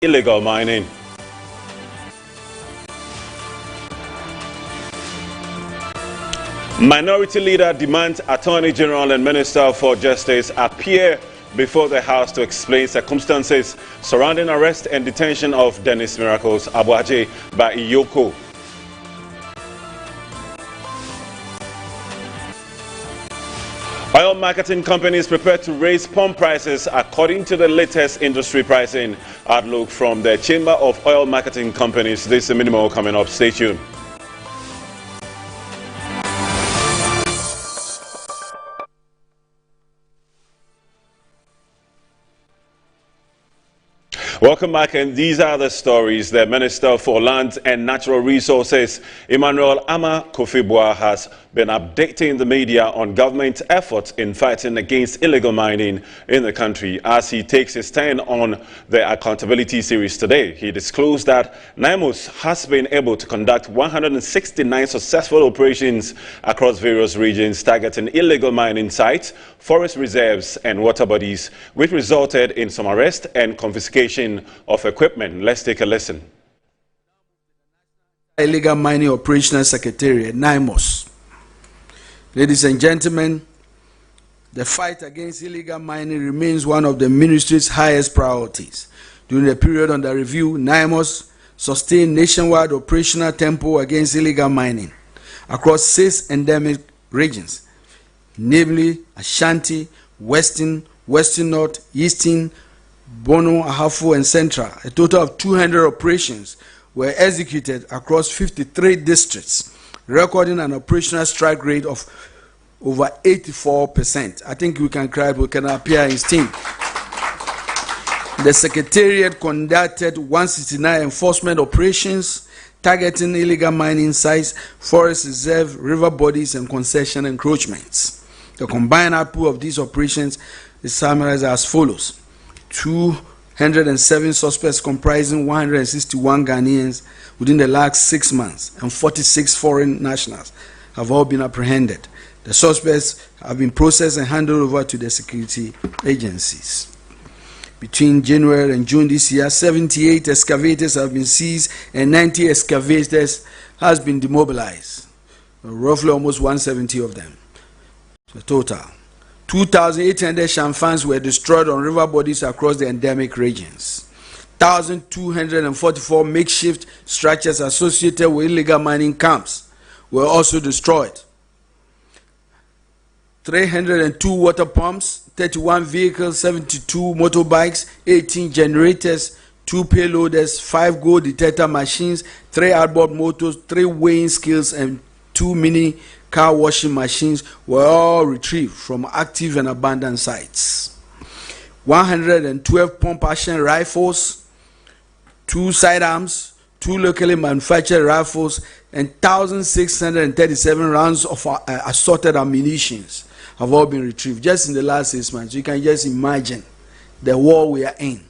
illegal mining. Minority Leader demands Attorney General and Minister for Justice appear before the House to explain circumstances surrounding arrest and detention of Dennis Miracles Abuaje by Iyoko. Oil marketing companies prepared to raise pump prices according to the latest industry pricing outlook from the Chamber of Oil Marketing Companies. This is minimal coming up. Stay tuned. Welcome back, and these are the stories. The Minister for Lands and Natural Resources, Emmanuel Ama Kofi-Boah, has been updating the media on government efforts in fighting against illegal mining in the country. As he takes his stand on the accountability series today, he disclosed that NIMOS has been able to conduct 169 successful operations across various regions targeting illegal mining sites, forest reserves and water bodies, which resulted in some arrest and confiscation of equipment. Let's take a listen. Illegal Mining Operational Secretariat, NIMOS. Ladies and gentlemen, the fight against illegal mining remains one of the ministry's highest priorities. During the period under review, NIMOS sustained nationwide operational tempo against illegal mining across 6 endemic regions, namely Ashanti, Western North, Eastern, Bono, Ahafo, and Central. A total of 200 operations were executed across 53 districts, recording an operational strike rate of over 84%. I think we can appear in steam. The Secretariat conducted 169 enforcement operations targeting illegal mining sites, forest reserve, river bodies, and concession encroachments. The combined output of these operations is summarized as follows: 207 suspects comprising 161 Ghanaians within the last 6 months, and 46 foreign nationals have all been apprehended. The suspects have been processed and handed over to the security agencies. Between January and June this year, 78 excavators have been seized and 90 excavators has been demobilized, roughly almost 170 of them. So total 2,800 shamfans were destroyed on river bodies across the endemic regions. 1,244 makeshift structures associated with illegal mining camps were also destroyed. 302 water pumps, 31 vehicles, 72 motorbikes, 18 generators, 2 payloaders, 5 gold detector machines, 3 outboard motors, 3 weighing scales, and 2 mini car washing machines were all retrieved from active and abandoned sites. 112 pump action rifles, 2 sidearms, 2 locally manufactured rifles, and 1,637 rounds of assorted ammunition have all been retrieved just in the last 6 months. You can just imagine the war we are in.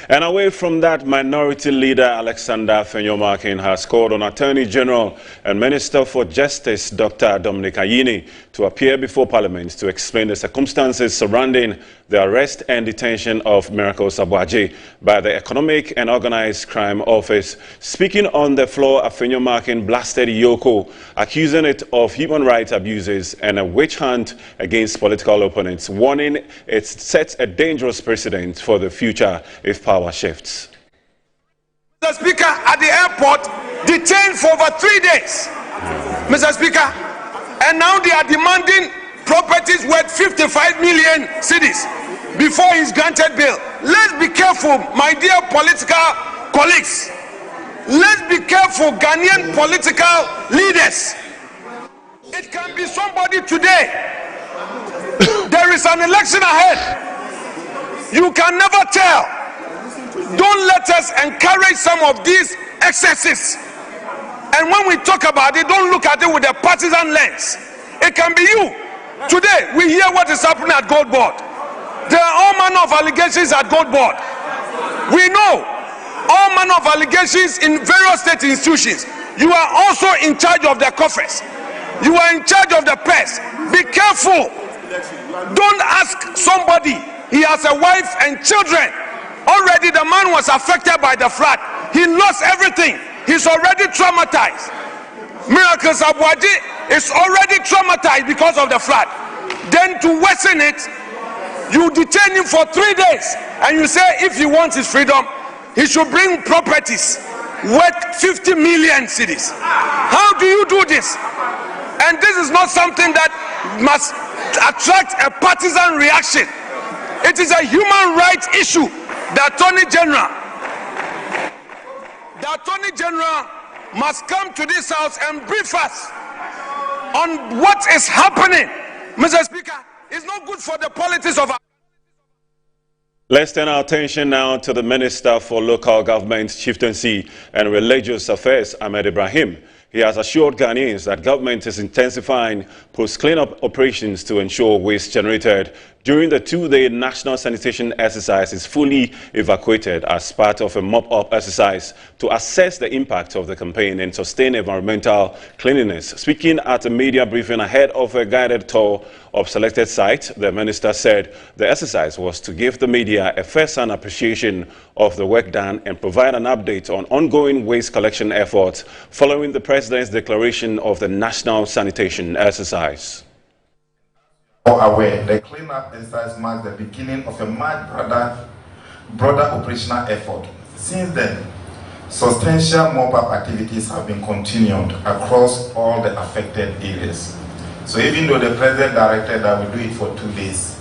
And away from that, Minority Leader Alexander Afenyo-Markin has called on Attorney General and Minister for Justice Dr. Dominic Ayine to appear before Parliament to explain the circumstances surrounding the arrest and detention of Miracles Abuaje by the Economic and Organized Crime Office. Speaking on the floor, Afenyo-Markin blasted Iyoko, accusing it of human rights abuses and a witch hunt against political opponents, warning it sets a dangerous precedent for the future if power shifts. Mr. Speaker, at the airport, detained for over 3 days, Mr. Speaker, and now they are demanding properties worth 55 million cedis before he's granted bail. Let's be careful, my dear political colleagues. Let's be careful, Ghanaian political leaders. It can be somebody today. There is an election ahead. You can never tell. Don't let us encourage some of these excesses. And when we talk about it, don't look at it with a partisan lens. It can be you. Today, we hear what is happening at Gold Board. There are all manner of allegations at Gold Board. We know all manner of allegations in various state institutions. You are also in charge of the coffers. You are in charge of the press. Be careful. Don't ask somebody He has a wife and children. Already the man was affected by the flood. He lost everything. He's already traumatized. Miracles Abuaji is already traumatized because of the flood. Then to worsen it, you detain him for 3 days and you say if he wants his freedom, he should bring properties worth 50 million cedis. How do you do this? And this is not something that must attract a partisan reaction. It is a human rights issue. The Attorney General must come to this house and brief us on what is happening. Mr. Speaker, it's not good for the politics of our... Let's turn our attention now to the Minister for Local Government, Chieftaincy and Religious Affairs, Ahmed Ibrahim. He has assured Ghanaians that government is intensifying post-cleanup operations to ensure waste generated during the 2-day national sanitation exercise is fully evacuated as part of a mop-up exercise to assess the impact of the campaign and sustain environmental cleanliness. Speaking at a media briefing ahead of a guided tour of selected sites, the minister said the exercise was to give the media a first-hand appreciation of the work done and provide an update on ongoing waste collection efforts following the President's declaration of the national sanitation exercise. Aware, the cleanup exercise marks the beginning of a much broader operational effort. Since then, substantial mop-up activities have been continued across all the affected areas. So even though the President directed that we do it for 2 days,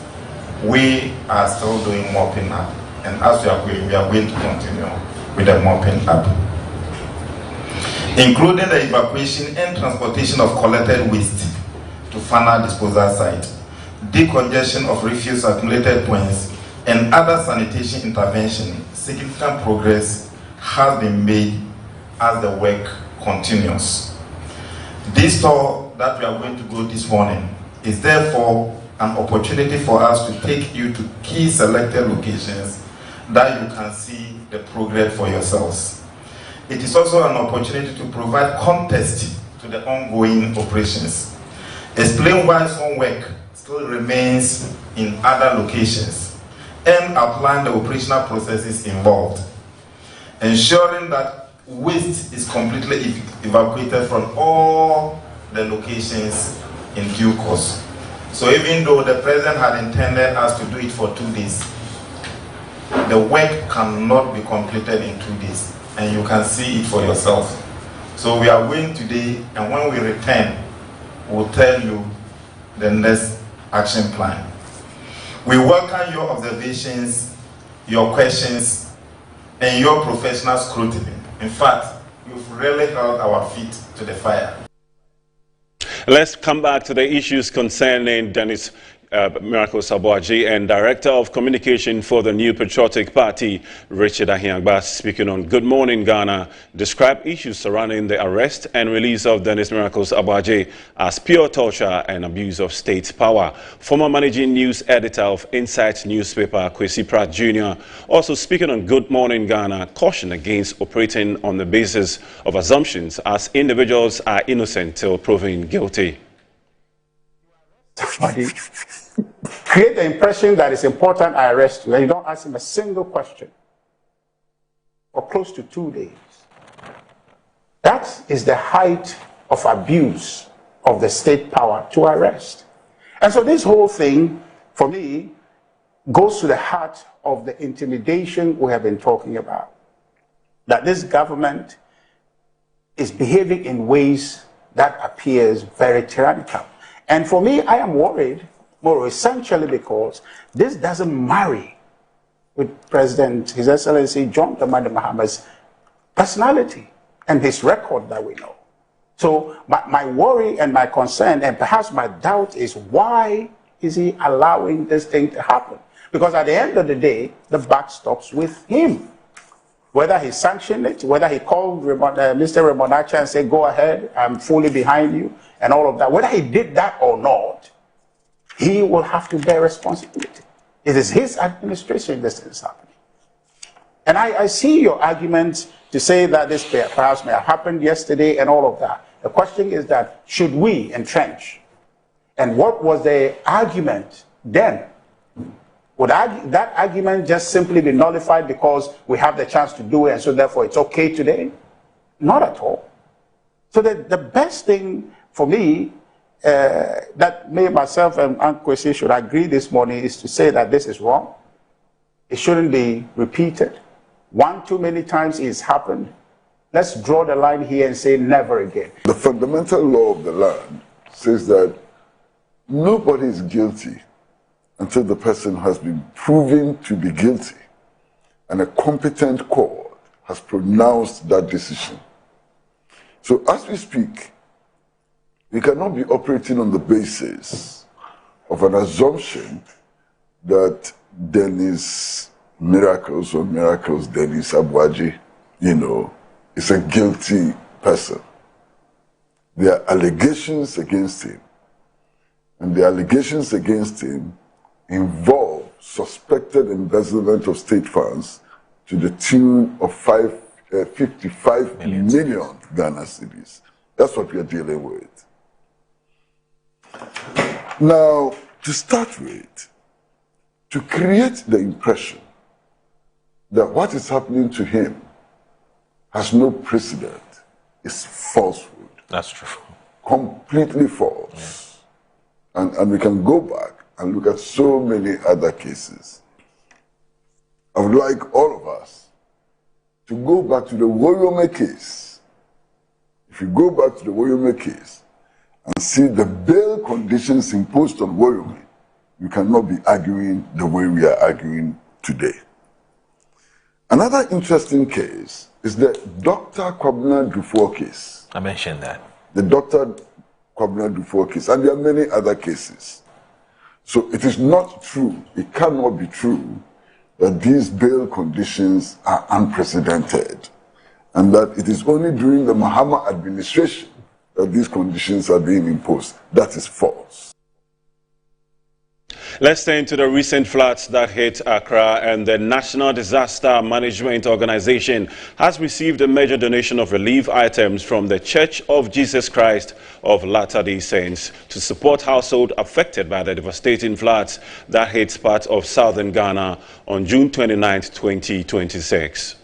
we are still doing mopping up. And as we are going to continue with the mopping up, including the evacuation and transportation of collected waste to final disposal sites, decongestion of refuse accumulated points, and other sanitation intervention. Significant progress has been made as the work continues. This tour that we are going to go this morning is therefore an opportunity for us to take you to key selected locations that you can see the progress for yourselves. It is also an opportunity to provide context to the ongoing operations, explain why some work still remains in other locations, and outline the operational processes involved, ensuring that waste is completely evacuated from all the locations in due course. So even though the President had intended us to do it for 2 days, the work cannot be completed in 2 days, and you can see it for yourself. So we are going today, and when we return, we'll tell you the next action plan. We welcome your observations, your questions, and your professional scrutiny. In fact, you've really held our feet to the fire. Let's come back to the issues concerning Dennis Miracles Abuaji and Director of Communication for the New Patriotic Party, Richard Ahiangba, speaking on Good Morning Ghana, described issues surrounding the arrest and release of Dennis Miracles Abuaji as pure torture and abuse of state power. Former managing news editor of Insight newspaper, Kwesi Pratt Jr., also speaking on Good Morning Ghana, cautioned against operating on the basis of assumptions as individuals are innocent till proven guilty. Create the impression that it's important I arrest you, and you don't ask him a single question for close to 2 days. That is the height of abuse of the state power to arrest. And so this whole thing, for me, goes to the heart of the intimidation we have been talking about. That this government is behaving in ways that appears very tyrannical. And for me, I am worried, more essentially because this doesn't marry with President, His Excellency John Dramani Mahama's personality and his record that we know. So my worry and my concern and perhaps my doubt is, why is he allowing this thing to happen? Because at the end of the day, the buck stops with him. Whether he sanctioned it, whether he called Mr. Remonacha and said, go ahead, I'm fully behind you, and all of that, whether he did that or not, he will have to bear responsibility. It is his administration this is happening. And I see your argument to say that this perhaps may have happened yesterday and all of that. The question is that, should we entrench? And what was the argument then? Would that argument just simply be nullified because we have the chance to do it and so therefore it's okay today? Not at all. So the best thing for me that me, myself, and Ankwesi should agree this morning is to say that this is wrong. It shouldn't be repeated. One too many times it's happened. Let's draw the line here and say never again. The fundamental law of the land says that nobody is guilty until the person has been proven to be guilty and a competent court has pronounced that decision. So as we speak, we cannot be operating on the basis of an assumption that Dennis Miracles Dennis Abuaji, is a guilty person. There are allegations against him, and the allegations against him involve suspected embezzlement of state funds to the tune of 55 million Ghana cedis. That's what we are dealing with. Now, to start with, to create the impression that what is happening to him has no precedent is falsehood. That's true. Completely false. Yeah. And we can go back and look at so many other cases. I would like all of us to go back to the Woyome case. If you go back to the Woyome case and see the bail conditions imposed on Woyome, you cannot be arguing the way we are arguing today. Another interesting case is the Dr. Kwabena Duffuor case. I mentioned that. The Dr. Kwabena Duffuor case, and there are many other cases. So it is not true, it cannot be true, that these bail conditions are unprecedented, and that it is only during the Mahama administration that these conditions are being imposed. That is false. Let's turn to the recent floods that hit Accra, and the National Disaster Management Organization has received a major donation of relief items from the Church of Jesus Christ of Latter-day Saints to support households affected by the devastating floods that hit parts of southern Ghana on June 29, 2026.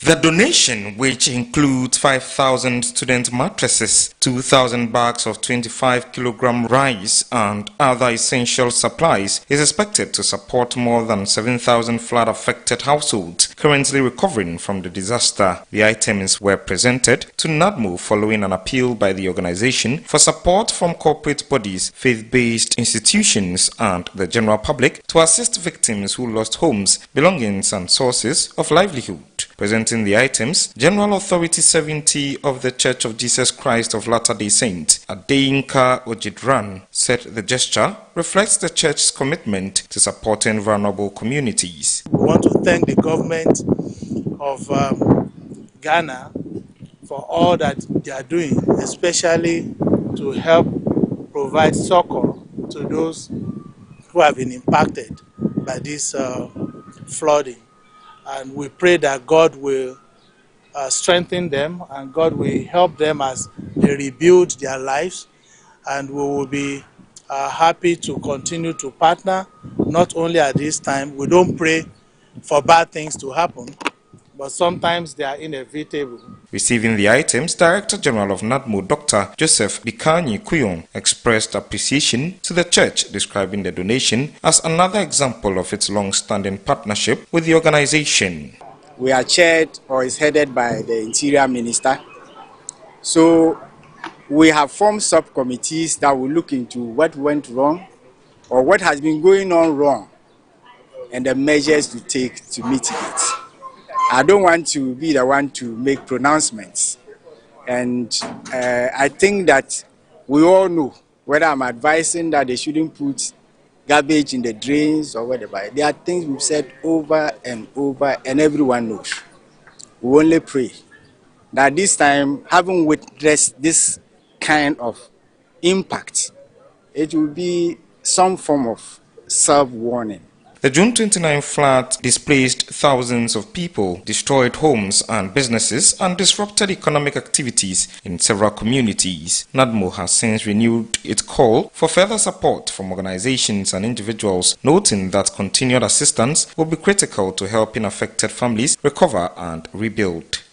The donation, which includes 5,000 student mattresses, 2,000 bags of 25-kilogram rice and other essential supplies, is expected to support more than 7,000 flood-affected households currently recovering from the disaster. The items were presented to NADMO following an appeal by the organization for support from corporate bodies, faith-based institutions and the general public to assist victims who lost homes, belongings and sources of livelihood. Presenting the items, General Authority 70 of the Church of Jesus Christ of Latter-day Saints, Adeyinka Ojidran, said the gesture reflects the Church's commitment to supporting vulnerable communities. We want to thank the government of Ghana for all that they are doing, especially to help provide succor to those who have been impacted by this flooding. And we pray that God will strengthen them and God will help them as they rebuild their lives. And we will be happy to continue to partner, not only at this time. We don't pray for bad things to happen, but sometimes they are inevitable. Receiving the items, Director General of NADMO, Dr. Joseph Bikanyi Kuyon, expressed appreciation to the Church, describing the donation as another example of its long-standing partnership with the organization. We are chaired or is headed by the Interior Minister. So we have formed subcommittees that will look into what went wrong or what has been going on wrong and the measures to take to mitigate. I don't want to be the one to make pronouncements. And I think that we all know, whether I'm advising that they shouldn't put garbage in the drains or whatever, there are things we've said over and over and everyone knows. We only pray that this time, having witnessed this kind of impact, it will be some form of self-warning. The June 29 flood displaced thousands of people, destroyed homes and businesses, and disrupted economic activities in several communities. NADMO has since renewed its call for further support from organizations and individuals, noting that continued assistance will be critical to helping affected families recover and rebuild.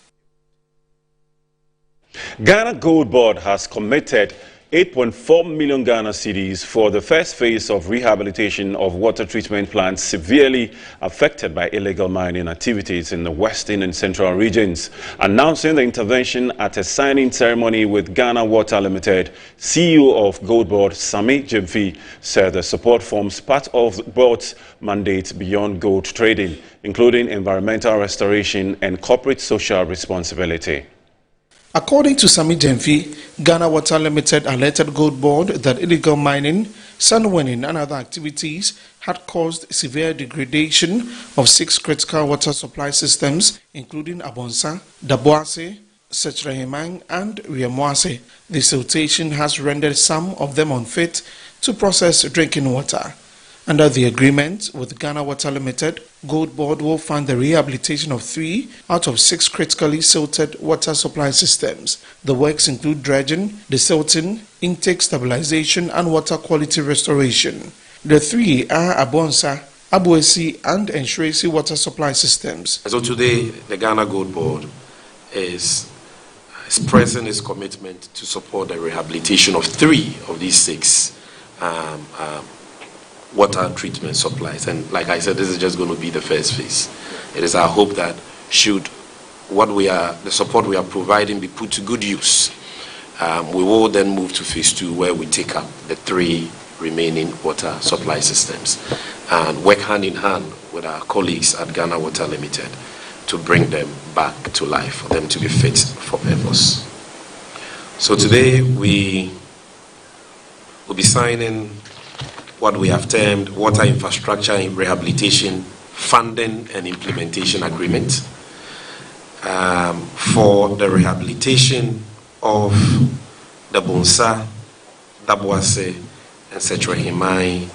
Ghana Gold Board has committed 8.4 million Ghana cedis for the first phase of rehabilitation of water treatment plants severely affected by illegal mining activities in the western and central regions. Announcing the intervention at a signing ceremony with Ghana Water Limited, CEO of Gold Board, Sami Gyamfi, said the support forms part of the board's mandate beyond gold trading, including environmental restoration and corporate social responsibility. According to Sami Gyamfi, Ghana Water Limited alerted Gold Board that illegal mining, sand winning and other activities had caused severe degradation of 6 critical water supply systems, including Abonsa, Daboase, Sechrehemang and Riemoase. The siltation has rendered some of them unfit to process drinking water. Under the agreement with Ghana Water Limited, Gold Board will fund the rehabilitation of 3 out of 6 critically silted water supply systems. The works include dredging, desilting, intake stabilization and water quality restoration. The 3 are Abonsa, Abuesi and Enshiresi water supply systems. So today, the Ghana Gold Board is expressing its commitment to support the rehabilitation of 3 of these 6 water treatment supplies, and like I said, this is just going to be the first phase. It is our hope that should the support we are providing be put to good use, we will then move to phase 2, where we take up the 3 remaining water supply systems and work hand in hand with our colleagues at Ghana Water Limited to bring them back to life, for them to be fit for purpose. So today we will be signing what we have termed Water Infrastructure and Rehabilitation Funding and Implementation Agreement for the rehabilitation of the Bonsa, Daboase and Sechrehemang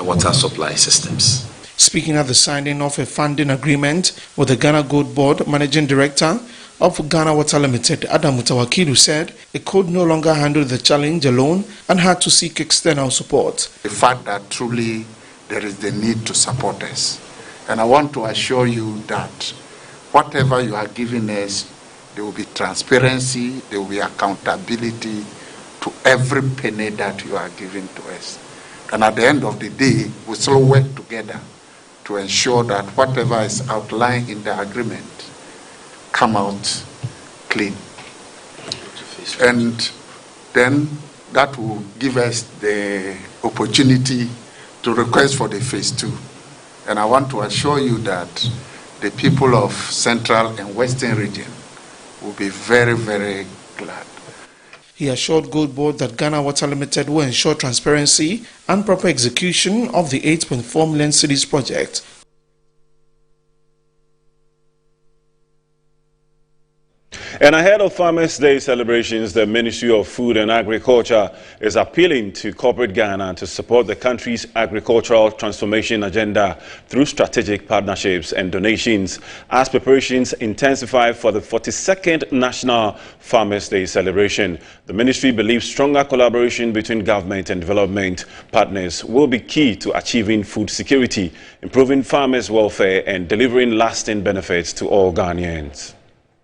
water supply systems. Speaking at the signing of a funding agreement with the Ghana Gold Board, Managing Director of Ghana Water Limited, Adam Mutawakilu, said it could no longer handle the challenge alone and had to seek external support. The fact that truly there is the need to support us. And I want to assure you that whatever you are giving us, there will be transparency, there will be accountability to every penny that you are giving to us. And at the end of the day, we still work together to ensure that whatever is outlined in the agreement come out clean. And then that will give us the opportunity to request for the phase 2. And I want to assure you that the people of Central and Western region will be very, very glad. He assured Gold Board that Ghana Water Limited will ensure transparency and proper execution of the 8.4 million cedis project. And ahead of Farmers' Day celebrations, the Ministry of Food and Agriculture is appealing to corporate Ghana to support the country's agricultural transformation agenda through strategic partnerships and donations as preparations intensify for the 42nd National Farmers' Day celebration. The ministry believes stronger collaboration between government and development partners will be key to achieving food security, improving farmers' welfare and delivering lasting benefits to all Ghanaians.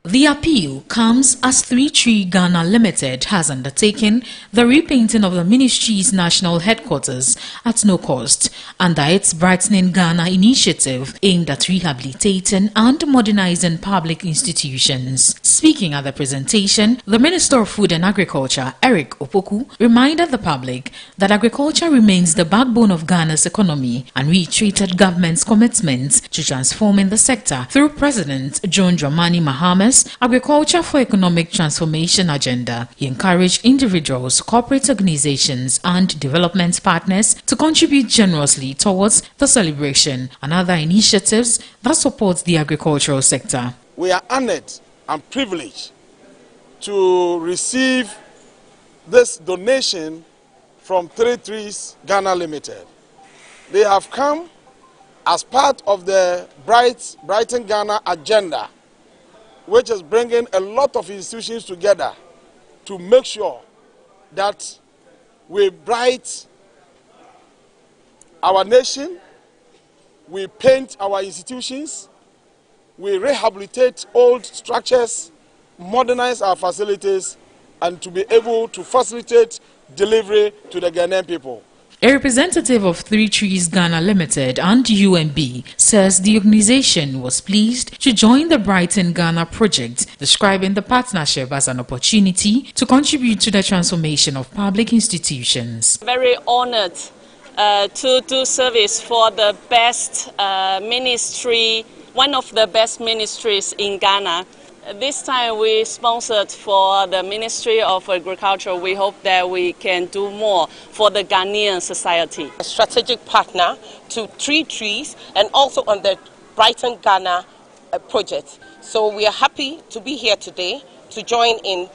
The appeal comes as 3 Tree Ghana Limited has undertaken the repainting of the ministry's national headquarters at no cost under its Brightening Ghana initiative aimed at rehabilitating and modernizing public institutions. Speaking at the presentation, the Minister of Food and Agriculture, Eric Opoku, reminded the public that agriculture remains the backbone of Ghana's economy and reiterated government's commitment to transforming the sector through President John Dramani Mahama's Agriculture for Economic Transformation agenda. He encouraged individuals, corporate organizations and development partners to contribute generously towards the celebration and other initiatives that support the agricultural sector. We are honored and privileged to receive this donation from 3 Trees Ghana Limited. They have come as part of the Brighten Ghana agenda, which is bringing a lot of institutions together to make sure that we bright our nation, we paint our institutions, we rehabilitate old structures, modernize our facilities, and to be able to facilitate delivery to the Ghanaian people. A representative of Three Trees Ghana Limited and UMB says the organization was pleased to join the Brighten Ghana project, describing the partnership as an opportunity to contribute to the transformation of public institutions. Very honored to do service for the best ministry, one of the best ministries in Ghana. This time we sponsored for the Ministry of Agriculture. We hope that we can do more for the Ghanaian society. A strategic partner to Three Trees and also on the Brighten Ghana project. So we are happy to be here today to join in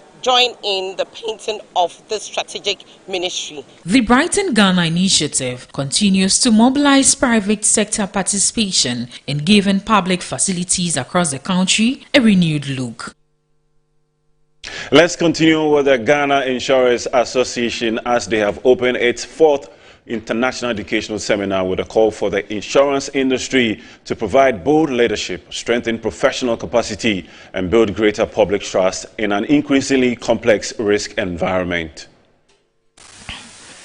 the painting of this strategic ministry. The Brighten Ghana initiative continues to mobilize private sector participation in giving public facilities across the country a renewed look. Let's continue with the Ghana Insurance Association as they have opened its 4th International Educational Seminar with a call for the insurance industry to provide bold leadership, strengthen professional capacity, and build greater public trust in an increasingly complex risk environment.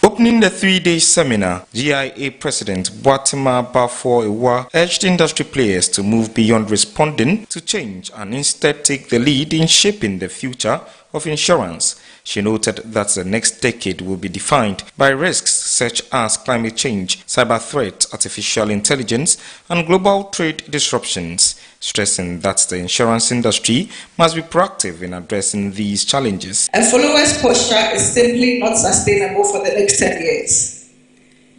Opening the 3-day seminar, GIA President Boatima Bafo-Ewa urged industry players to move beyond responding to change and instead take the lead in shaping the future of insurance. She noted that the next decade will be defined by risks such as climate change, cyber threats, artificial intelligence, and global trade disruptions, stressing that the insurance industry must be proactive in addressing these challenges. A follower's posture is simply not sustainable for the next 10 years.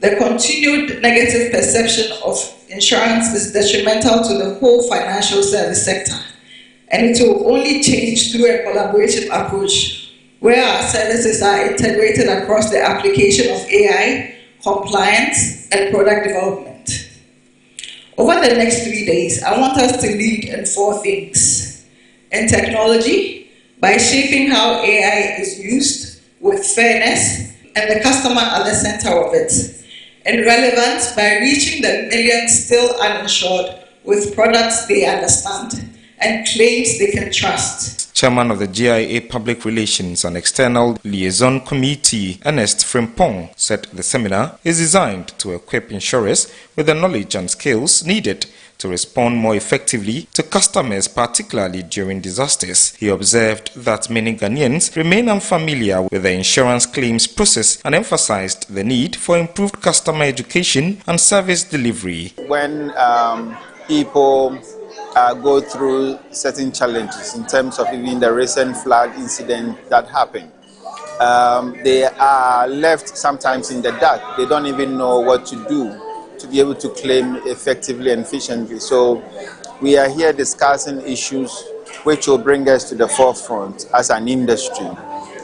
The continued negative perception of insurance is detrimental to the whole financial service sector, and it will only change through a collaborative approach where our services are integrated across the application of AI, compliance, and product development. Over the next 3 days, I want us to lead in 4 things. In technology, by shaping how AI is used with fairness and the customer at the center of it. In relevance, by reaching the millions still uninsured with products they understand and claims they can trust. Chairman of the GIA Public Relations and External Liaison Committee, Ernest Frimpong, said the seminar is designed to equip insurers with the knowledge and skills needed to respond more effectively to customers, particularly during disasters. He observed that many Ghanaians remain unfamiliar with the insurance claims process and emphasized the need for improved customer education and service delivery. When people go through certain challenges in terms of even the recent flood incident that happened, they are left sometimes in the dark. They don't even know what to do to be able to claim effectively and efficiently. So we are here discussing issues which will bring us to the forefront as an industry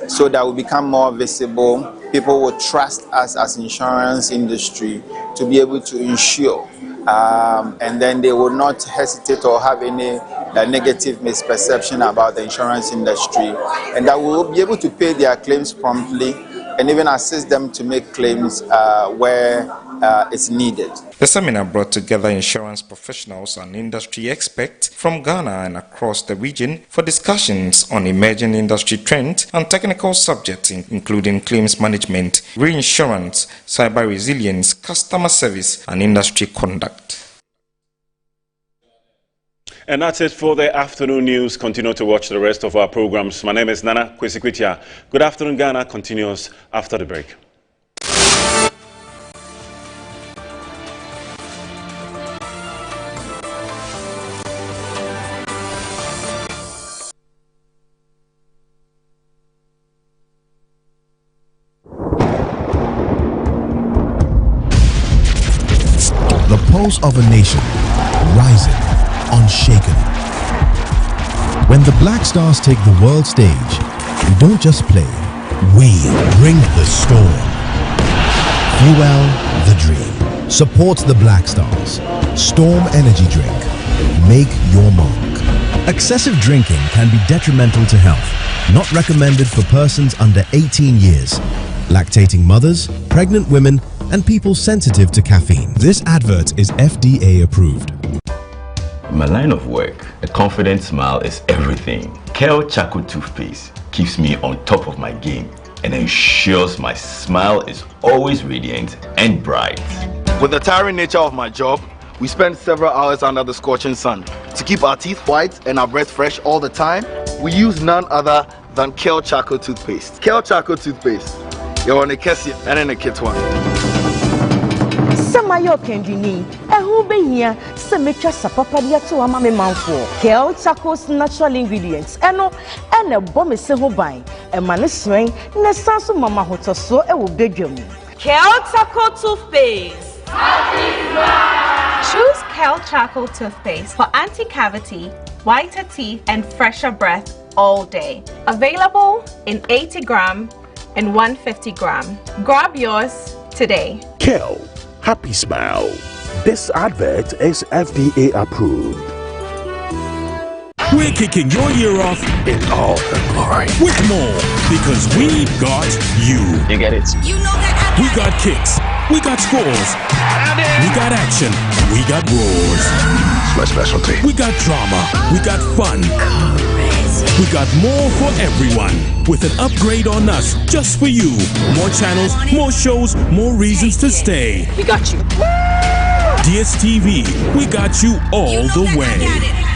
so that we become more visible. People will trust us as insurance industry to be able to insure. And then they will not hesitate or have any negative misperception about the insurance industry, and that we will be able to pay their claims promptly and even assist them to make claims where it's needed. The seminar brought together insurance professionals and industry experts from Ghana and across the region for discussions on emerging industry trends and technical subjects including claims management, reinsurance, cyber resilience, customer service, and industry conduct. And that's it for the afternoon news. Continue to watch the rest of our programs. My name is Nana Kwesikwitia. Good Afternoon Ghana continues after the break. The pulse of a nation, rising, unshaken. When the Black Stars take the world stage, we don't just play, we bring the storm. Fuel the dream. Support the Black Stars. Storm Energy Drink. Make your mark. Excessive drinking can be detrimental to health. Not recommended for persons under 18 years, lactating mothers, pregnant women, and people sensitive to caffeine. This advert is FDA approved. In my line of work, a confident smile is everything. Kel Charcoal toothpaste keeps me on top of my game and ensures my smile is always radiant and bright. With the tiring nature of my job, we spend several hours under the scorching sun. To keep our teeth white and our breath fresh all the time, we use none other than Kel Charcoal toothpaste. Kel Charcoal toothpaste. You're on a Kessie and in a kit one. Samayo Kendini, a who be here, Semetra Sapapadia to a mammy man for Kel Charcoal's natural ingredients, and a bomb is so by a man is swing, Nesasu Mama Hoto so a will beg you. Kel Charcoal toothpaste. Choose Kel Charcoal toothpaste for anti-cavity, whiter teeth, and fresher breath all day. Available in 80 gram and 150 gram. Grab yours today. Kel, happy smile. This advert is FDA approved. We're kicking your year off in all her glory with more because we got you. You get it? You know that we got kicks, we got scores, we got action, we got roars. It's my specialty. We got drama, we got fun. We got more for everyone with an upgrade on us just for you. More channels, more shows, more reasons to stay. We got you. DSTV, we got you all the way.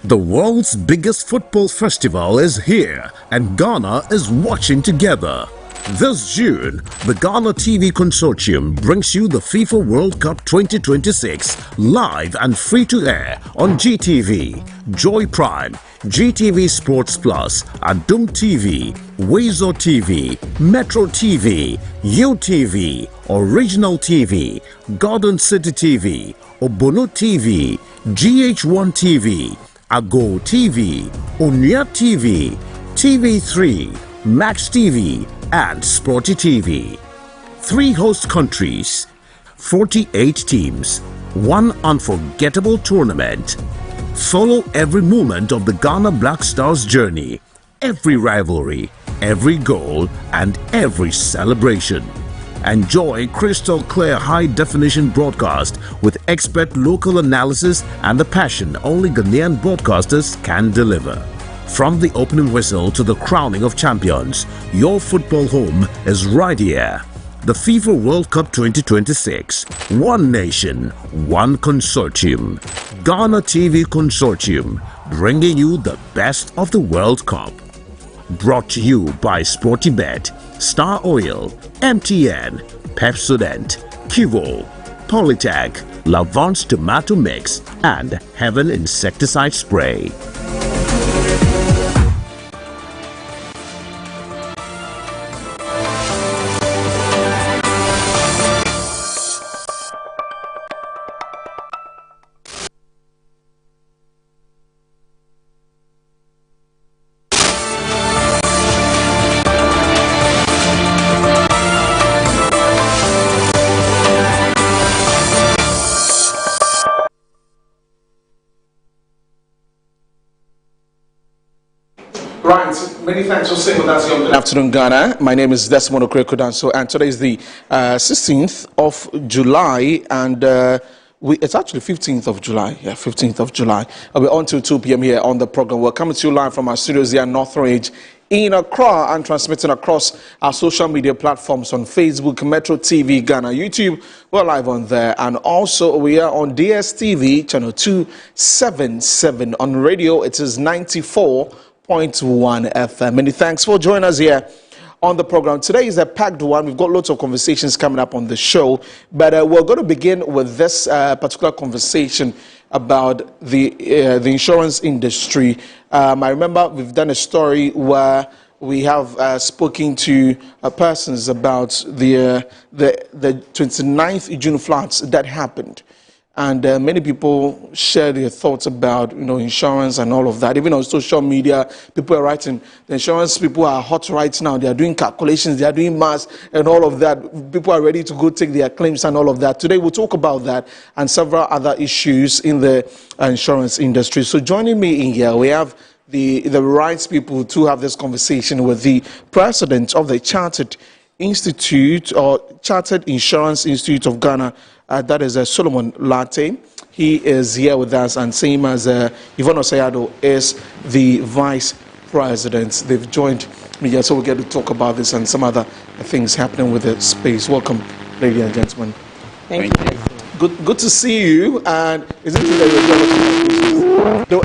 The world's biggest football festival is here and Ghana is watching together. This June, the Ghana TV Consortium brings you the FIFA World Cup 2026 live and free to air on GTV, Joy Prime, GTV Sports Plus, Adum TV, Wezo TV, Metro TV, UTV, Original TV, Garden City TV, Obono TV, GH1 TV, Ago TV, Onya TV, TV3, Max TV, and Sporty TV. 3 host countries, 48 teams, 1 unforgettable tournament. Follow every moment of the Ghana Black Stars journey, every rivalry, every goal, and every celebration. Enjoy crystal clear high-definition broadcast with expert local analysis and the passion only Ghanaian broadcasters can deliver. From the opening whistle to the crowning of champions, your football home is right here. The FIFA World Cup 2026. One nation, one consortium. Ghana TV Consortium, bringing you the best of the World Cup. Brought to you by Sportybet, Star Oil, MTN, Pepsodent, Kivo, Polytech, Lavance Tomato Mix, and Heaven Insecticide Spray. Many thanks for staying with us. Good afternoon, Ghana. My name is Desmond Okrekodanso, and today is the 16th of July, and it's actually 15th of July. Yeah, 15th of July. I'll be on till 2 p.m. here on the program. We're coming to you live from our studios here at Northridge in Accra and transmitting across our social media platforms on Facebook, Metro TV, Ghana, YouTube. We're live on there. And also we are on DSTV, channel 277. On radio, it is 94.1 FM. Many thanks for joining us here on the program. Today is a packed one. We've got lots of conversations coming up on the show, but we're going to begin with this particular conversation about the insurance industry. I remember we've done a story where we have spoken to persons about the 29th June floods that happened. and many people share their thoughts about insurance and all of that. Even on social media, people are writing. The insurance people are hot right now. They are doing calculations, they are doing maths and all of that. People are ready to go take their claims and all of that. Today we'll talk about that and several other issues in the insurance industry. So joining me in here, we have the rights people to have this conversation with the president of the Chartered Institute or Chartered Insurance Institute of Ghana. That is Solomon Lartey. He is here with us, and same as Yvonne Osayado is the vice president. They've joined me here, so we get to talk about this and some other things happening with the space. Welcome, ladies and gentlemen. Thank you. Good to see you. And isn't it that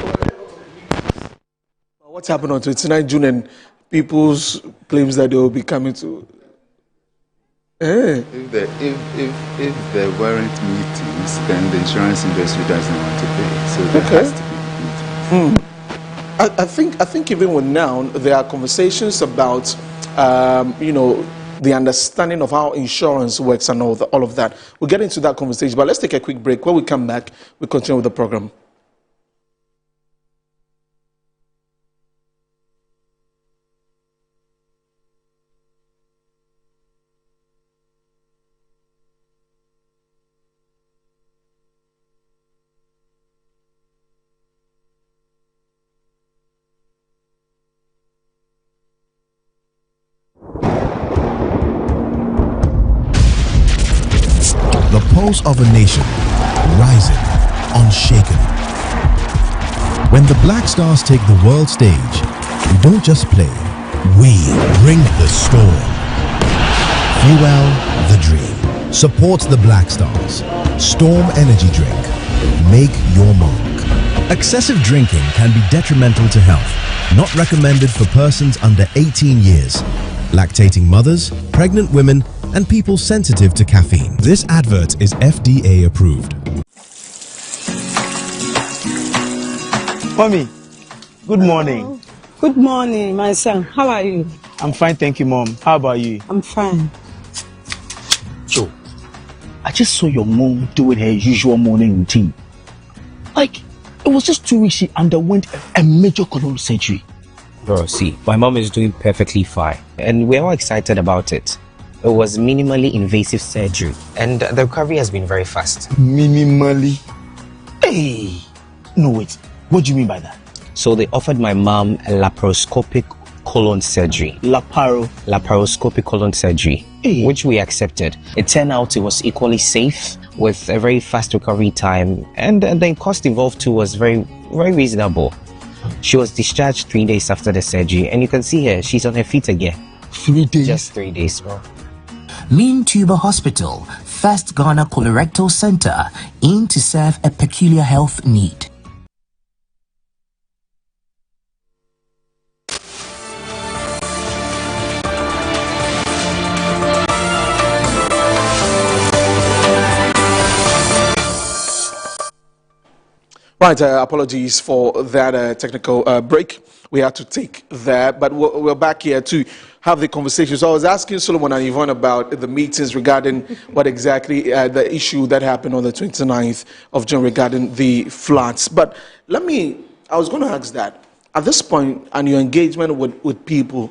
what's happened on 29 June and people's claims that they will be coming to? If there weren't meetings, then the insurance industry doesn't want to pay. So there has to be meetings. I think even with now, there are conversations about, the understanding of how insurance works and all of that. We'll get into that conversation, but let's take a quick break. When we come back, we continue with the program. The pulse of a nation, rising, unshaken. When the Black Stars take the world stage, we don't just play, we bring the storm. Fuel the dream. Support the Black Stars. Storm Energy Drink. Make your mark. Excessive drinking can be detrimental to health. Not recommended for persons under 18 years, lactating mothers, pregnant women, and people sensitive to caffeine. This advert is FDA approved. Mommy, good morning. Good morning, my son. How are you? I'm fine, thank you, Mom. How about you? I'm fine. Joe, I just saw your mom doing her usual morning routine. Like, it was just 2 weeks she underwent a major colon surgery. Bro, see, my mom is doing perfectly fine, and we're all excited about it. It was minimally invasive surgery, and the recovery has been very fast. Minimally? Hey! No, wait. What do you mean by that? So they offered my mom a laparoscopic colon surgery. Laparoscopic colon surgery, which we accepted. It turned out it was equally safe with a very fast recovery time, and the cost involved too was very, very reasonable. She was discharged 3 days after the surgery, and you can see her, she's on her feet again. 3 days? Just 3 days, bro. Mean Tuber Hospital, first Ghana colorectal center, aimed to serve a peculiar health need. Right, apologies for that technical break we had to take there, but we're back here to have the conversation. So I was asking Solomon and Yvonne about the meetings regarding what exactly the issue that happened on the 29th of June regarding the floods. But I was going to ask that, at this point, and your engagement with people,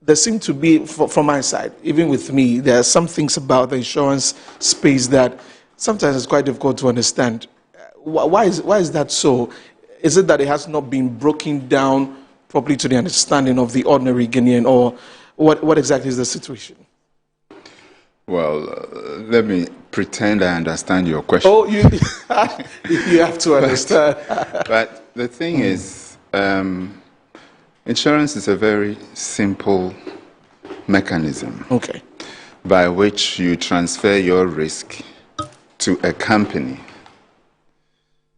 there seem to be, from my side, even with me, there are some things about the insurance space that sometimes it's quite difficult to understand. Why is that so? Is it that it has not been broken down properly to the understanding of the ordinary Guinean, or what exactly is the situation? Well, let me pretend I understand your question. Oh, you have to understand. But the thing is, insurance is a very simple mechanism by which you transfer your risk to a company.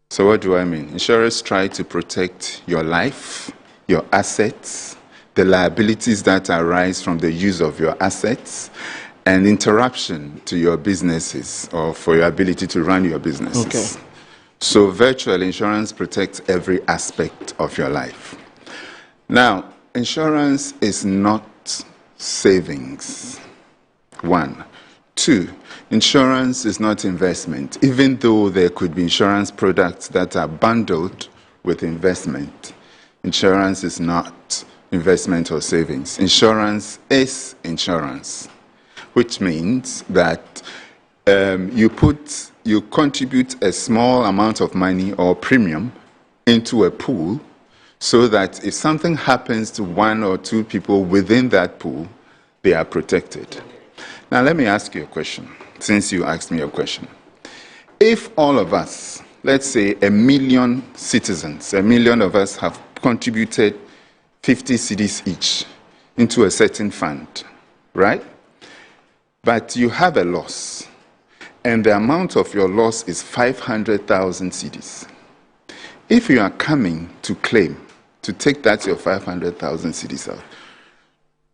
So what do I mean? Insurers try to protect your life, your assets, the liabilities that arise from the use of your assets, and interruption to your businesses or for your ability to run your businesses. So virtual insurance protects every aspect of your life. Now, insurance is not savings, one. 2, insurance is not investment, even though there could be insurance products that are bundled with investment. Insurance is not investment or savings. Insurance is insurance, which means that you contribute a small amount of money or premium into a pool so that if something happens to 1 or 2 people within that pool, they are protected. Now, let me ask you a question, since you asked me a question. If all of us, let's say 1 million citizens, 1 million of us have contributed 50 cedis each into a certain fund, right? But you have a loss, and the amount of your loss is 500,000 cedis. If you are coming to claim, to take that your 500,000 cedis out,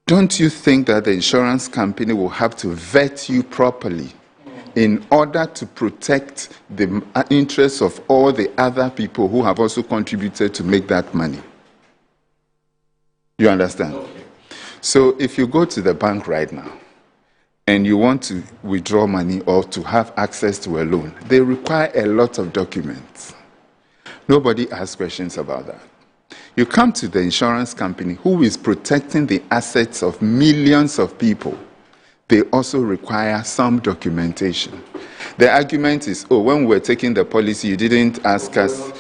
don't you think that the insurance company will have to vet you properly in order to protect the interests of all the other people who have also contributed to make that money? You understand? Okay. So if you go to the bank right now and you want to withdraw money or to have access to a loan, they require a lot of documents. Nobody asks questions about that. You come to the insurance company who is protecting the assets of millions of people. They also require some documentation. The argument is, oh, when we were taking the policy, you didn't ask us.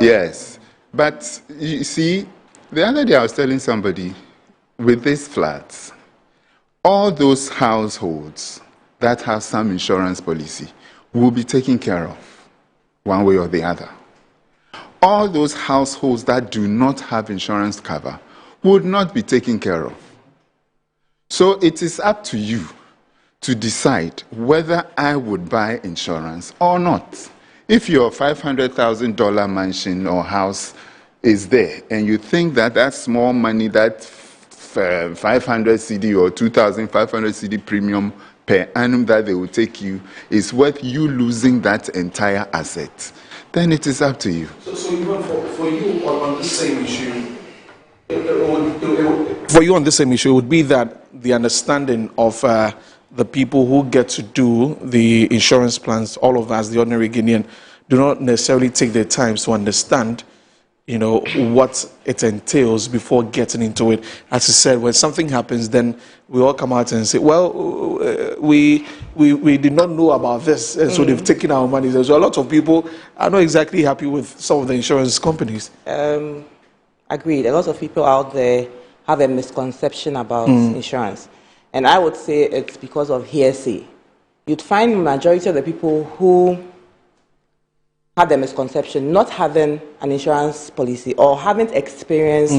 Yes. But you see, the other day I was telling somebody, with these floods, all those households that have some insurance policy will be taken care of, one way or the other. All those households that do not have insurance cover would not be taken care of. So it is up to you to decide whether I would buy insurance or not. If your $500,000 mansion or house is there and you think that that small money, that 500 CD or 2,500 CD premium per annum that they will take you is worth you losing that entire asset, then it is up to you. So even for you on the same issue, for you on the same issue, it would be that the understanding of the people who get to do the insurance plans, all of us, the ordinary Guinean, do not necessarily take their time to understand, what it entails before getting into it. As you said, when something happens, then we all come out and say, well, we did not know about this, and so they've taken our money. So a lot of people are not exactly happy with some of the insurance companies. Agreed. A lot of people out there have a misconception about insurance. And I would say it's because of hearsay. You'd find the majority of the people who had the misconception not having an insurance policy or haven't experienced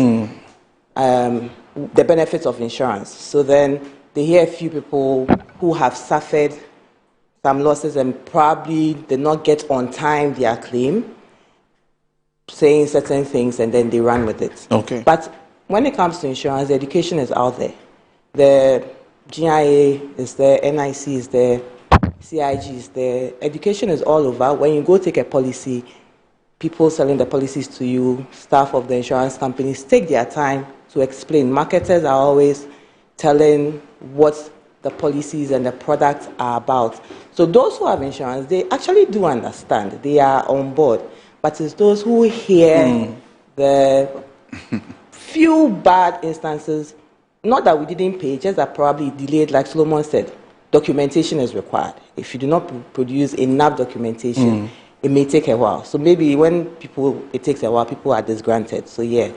the benefits of insurance. So then they hear a few people who have suffered some losses and probably did not get on time their claim, saying certain things, and then they run with it. Okay. But when it comes to insurance, the education is out there. The GIA is there, NIC is there, CIG is there. Education is all over. When you go take a policy, people selling the policies to you, staff of the insurance companies, take their time to explain. Marketers are always telling what the policies and the products are about. So those who have insurance, they actually do understand. They are on board. But it's those who hear the few bad instances, not that we didn't pay, just that probably delayed, like Solomon said. Documentation is required. If you do not produce enough documentation, it may take a while. So maybe when it takes a while, people are disgruntled. So yeah,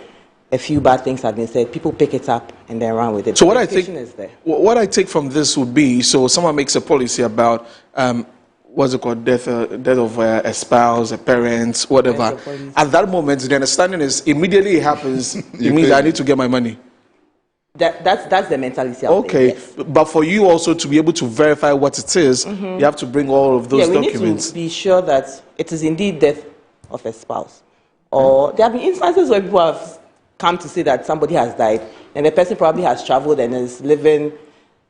a few bad things have been said. People pick it up and then run with it. So what I take from this would be, so someone makes a policy about what's it called, death of a spouse, a parent, whatever. At that moment, the understanding is immediately it happens. It means I need to get my money. That's the mentality. Okay, yes. But for you also to be able to verify what it is, you have to bring all of those documents. We need to be sure that it is indeed death of a spouse. Or there have been instances where people have come to say that somebody has died, and the person probably has traveled and is living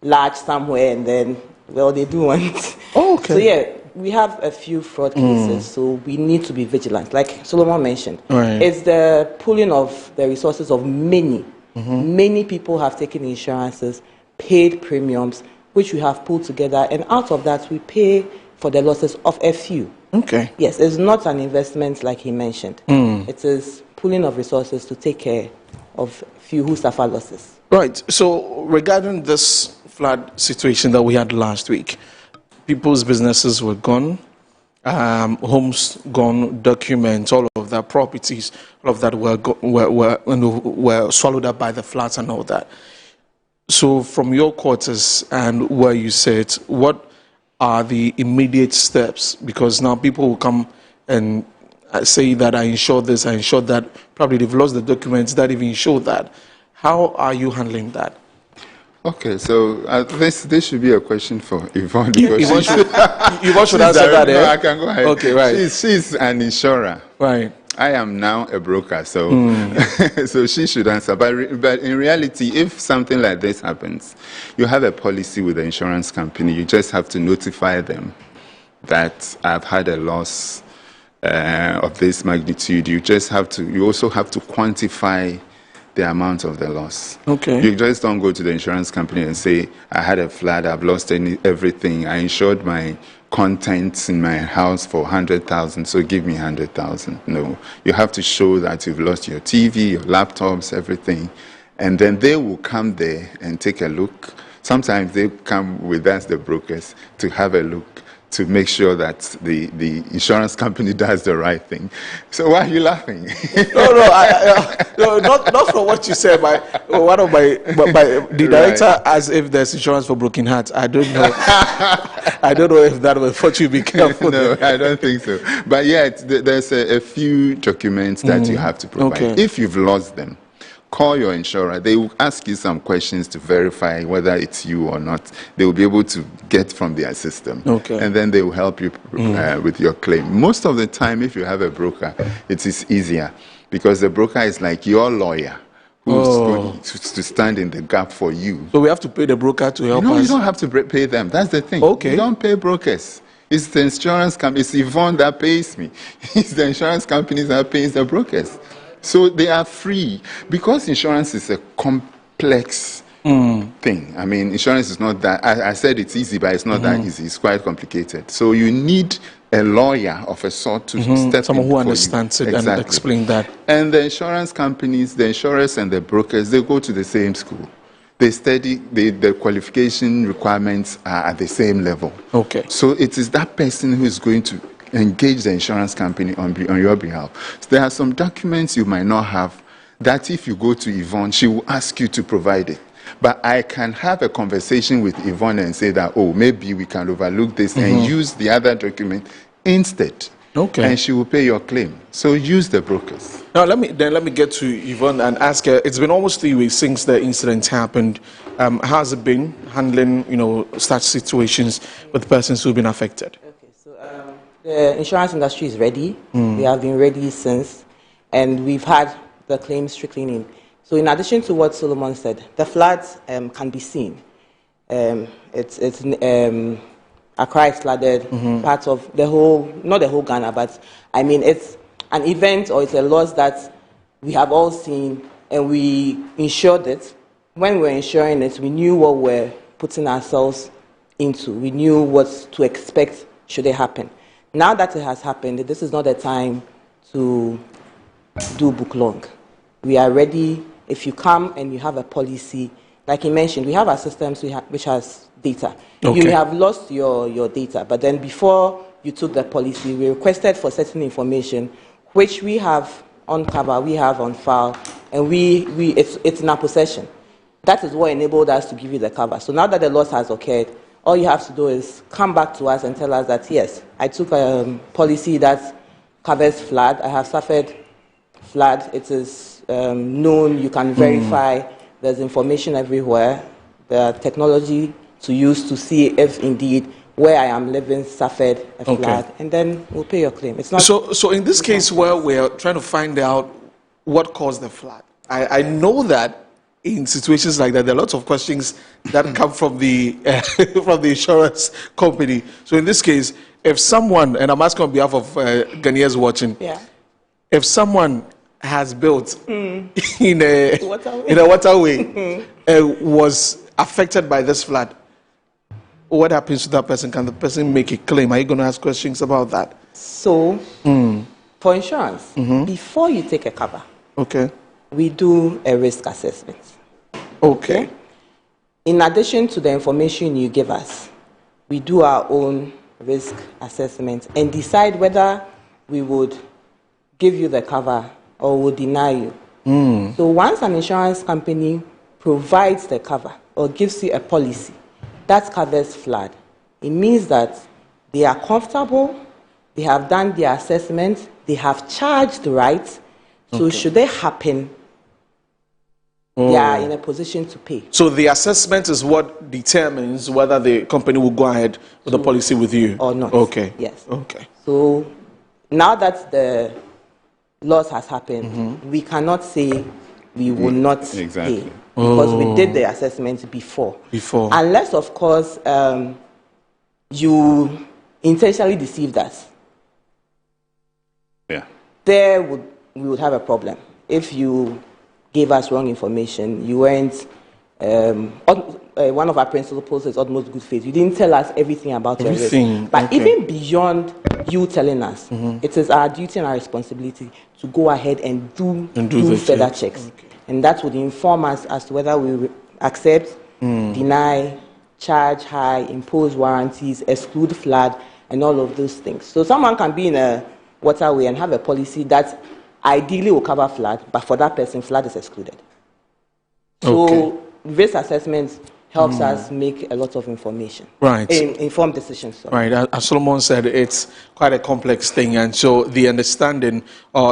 large somewhere, and then, well, they do want. Oh, okay. So yeah, we have a few fraud cases, so we need to be vigilant. Like Solomon mentioned, it's the pooling of the resources of many. Many people have taken insurances, paid premiums, which we have pulled together, and out of that we pay for the losses of a few. Okay. Yes, it's not an investment like he mentioned. It is pooling of resources to take care of few who suffer losses. Right. So regarding this flood situation that we had last week, people's businesses were gone, homes gone, documents, all of that, properties, all of that were swallowed up by the floods and all that. So from your quarters and where you sit, what are the immediate steps? Because now people will come and say that I insured this, I insured that. Probably they've lost the documents that even show that. How are you handling that? Okay, so this should be a question for Yvonne. Yvonne should answer that. No, I can go ahead. Okay, right. She's an insurer. Right. I am now a broker, so so she should answer. But in reality, if something like this happens, you have a policy with the insurance company. You just have to notify them that I've had a loss of this magnitude. You also have to quantify the amount of the loss. Okay. You just don't go to the insurance company and say, I had a flood, I've lost everything. I insured my contents in my house for 100,000, so give me 100,000. No. You have to show that you've lost your TV, your laptops, everything. And then they will come there and take a look. Sometimes they come with us, the brokers, to have a look, to make sure that the insurance company does the right thing. So why are you laughing? No, not from what you said. The director, as if there's insurance for broken hearts. I don't know. I don't know if that was what you be careful. No, I don't think so. But yet, there's a few documents that you have to provide. Okay. If you've lost them, call your insurer. They will ask you some questions to verify whether it's you or not. They will be able to get from their system. Okay. And then they will help you with your claim. Most of the time, if you have a broker, it is easier because the broker is like your lawyer who's going to stand in the gap for you. So we have to pay the broker to help us? No, you don't have to pay them. That's the thing. Okay. You don't pay brokers. It's the insurance company. It's Yvonne that pays me. It's the insurance companies that pays the brokers. So they are free because insurance is a complex thing. I mean, insurance is not that, I said it's easy, but it's not that easy. It's quite complicated. So you need a lawyer of a sort to step in. Someone who understands it and explain that. And the insurance companies, the insurers and the brokers, they go to the same school. They study, the qualification requirements are at the same level. Okay. So it is that person who is going to engage the insurance company on your behalf. So there are some documents you might not have that if you go to Yvonne, she will ask you to provide it. But I can have a conversation with Yvonne and say that, maybe we can overlook this and use the other document instead. Okay. And she will pay your claim. So use the brokers. Now let me get to Yvonne and ask her. It's been almost 3 weeks since the incident happened. How has it been handling, such situations with persons who've been affected? The insurance industry is ready. They have been ready since, and we've had the claims trickling in. So in addition to what Solomon said, the floods can be seen. Accra is flooded, part of the whole, not the whole Ghana, but I mean it's an event or it's a loss that we have all seen, and we insured it. When we were insuring it, we knew what we're putting ourselves into. We knew what to expect should it happen. Now that it has happened, this is not the time to do book long. We are ready. If you come and you have a policy, like he mentioned, we have our systems which has data. Okay. You may have lost your data, but then before you took the policy, we requested for certain information, which we have on cover, we have on file, and it's in our possession. That is what enabled us to give you the cover. So now that the loss has occurred, all you have to do is come back to us and tell us that, yes, I took a policy that covers flood. I have suffered flood. It is known. You can verify. There's information everywhere. The technology to use to see if indeed where I am living suffered a flood. And then we'll pay your claim. It's not. So in this case where we're trying to find out what caused the flood, I know that in situations like that, there are lots of questions that come from the from the insurance company. So in this case, if someone, and I'm asking on behalf of Ghanaians watching, if someone has built in a waterway was affected by this flood, what happens to that person? Can the person make a claim? Are you going to ask questions about that? So, for insurance, before you take a cover, okay, we do a risk assessment. Okay. In addition to the information you give us, we do our own risk assessment and decide whether we would give you the cover or would deny you. So once an insurance company provides the cover or gives you a policy that covers flood, it means that they are comfortable, they have done their assessment, they have charged right, so should it happen, they are in a position to pay. So the assessment is what determines whether the company will go ahead with the policy with you or not. Okay. Yes. Okay. So now that the loss has happened, we cannot say we will not pay because we did the assessment before. Unless, of course, you intentionally deceived us. Yeah. There we would have a problem. If you gave us wrong information, you weren't, one of our principles is utmost good faith. You didn't tell us everything about your risk. But even beyond you telling us, it is our duty and our responsibility to go ahead and do further checks. And that would inform us as to whether we accept, deny, charge high, impose warranties, exclude flood, and all of those things. So someone can be in a waterway and have a policy that ideally will cover flood, but for that person, flood is excluded. So risk assessment helps us make a lot of information. Right. Informed decisions. Sorry. Right. As Solomon said, it's quite a complex thing, and so the understanding,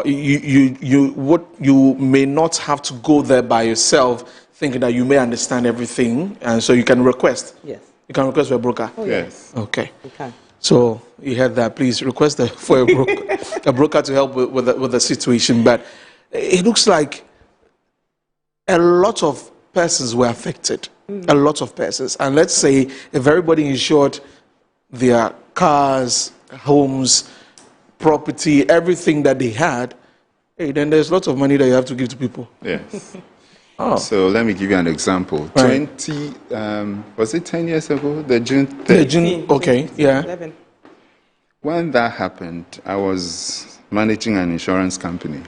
you may not have to go there by yourself, thinking that you may understand everything, and so you can request. Yes. You can request for a broker. Oh, yes. Okay. You can. So you heard that. Please request for a broker, a broker to help with the situation. But it looks like a lot of persons were affected. A lot of persons. And let's say if everybody insured their cars, homes, property, everything that they had, then there's lots of money that you have to give to people. Yes. So let me give you an example. Was it 10 years ago? The June 3rd. Okay, yeah. When that happened, I was managing an insurance company.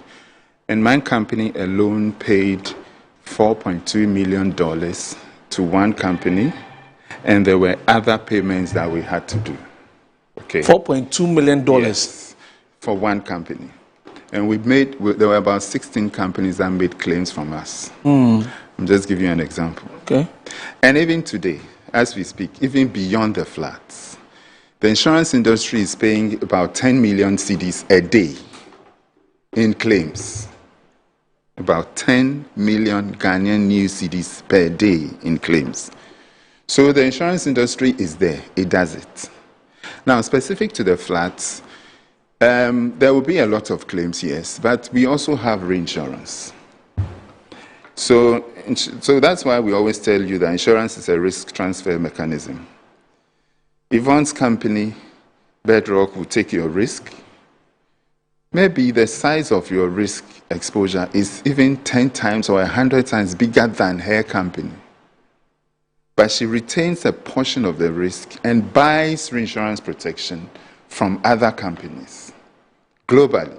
And my company alone paid $4.2 million to one company. And there were other payments that we had to do. Okay. $4.2 million? Yes, for one company. And there were about 16 companies that made claims from us. I'm just giving you an example. Okay. And even today, as we speak, even beyond the floods, the insurance industry is paying about 10 million cedis a day in claims. About 10 million Ghanaian new cedis per day in claims. So the insurance industry is there. It does it. Now, specific to the floods, there will be a lot of claims, yes, but we also have reinsurance. So that's why we always tell you that insurance is a risk transfer mechanism. Yvonne's company, Bedrock, will take your risk. Maybe the size of your risk exposure is even 10 times or 100 times bigger than her company. But she retains a portion of the risk and buys reinsurance protection from other companies globally.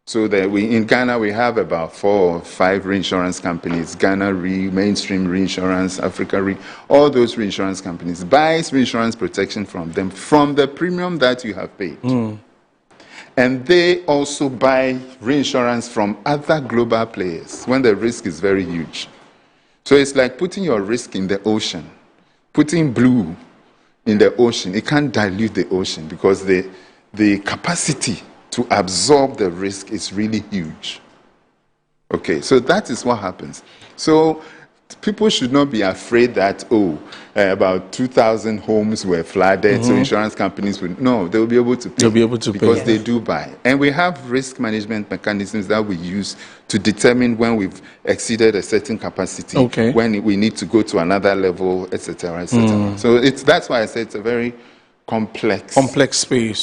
So that in Ghana, we have about 4 or 5 reinsurance companies, Ghana Re, Mainstream Reinsurance, Africa Re, all those reinsurance companies buys reinsurance protection from them from the premium that you have paid. And they also buy reinsurance from other global players when the risk is very huge. So it's like putting your risk in the ocean. Putting blue in the ocean, it can't dilute the ocean because the capacity to absorb the risk is really huge. Okay, so that is what happens. So people should not be afraid that, about 2,000 homes were flooded, so insurance companies will, no, they will be able to pay. They'll be able to pay. Because they do buy. And we have risk management mechanisms that we use to determine when we've exceeded a certain capacity, when we need to go to another level, etc., etc. So that's why I say it's a very complex space,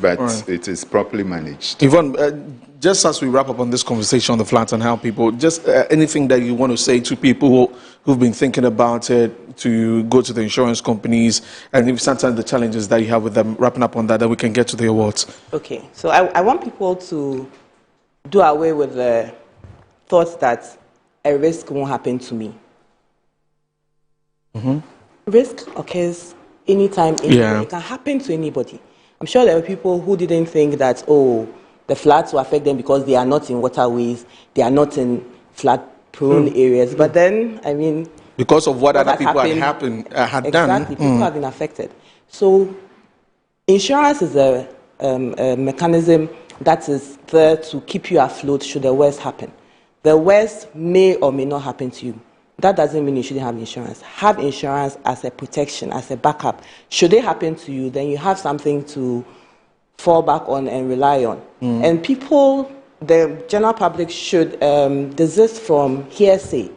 but it is properly managed. Yvonne, just as we wrap up on this conversation on the flat and how people, just anything that you want to say to people who've been thinking about it, to go to the insurance companies, and if sometimes the challenges that you have with them, wrapping up on that, then we can get to the awards. Okay, so I want people to do away with the thought that a risk won't happen to me. Risk occurs anytime, anywhere. It can happen to anybody. I'm sure there were people who didn't think that, oh, the floods will affect them because they are not in waterways, they are not in flood-prone areas. But then, I mean... Because of what other people had done. Exactly, people have been affected. So, insurance is a mechanism that is there to keep you afloat should the worst happen. The worst may or may not happen to you. That doesn't mean you shouldn't have insurance. Have insurance as a protection, as a backup. Should it happen to you, then you have something to fall back on and rely on. And people, the general public, should desist from hearsay.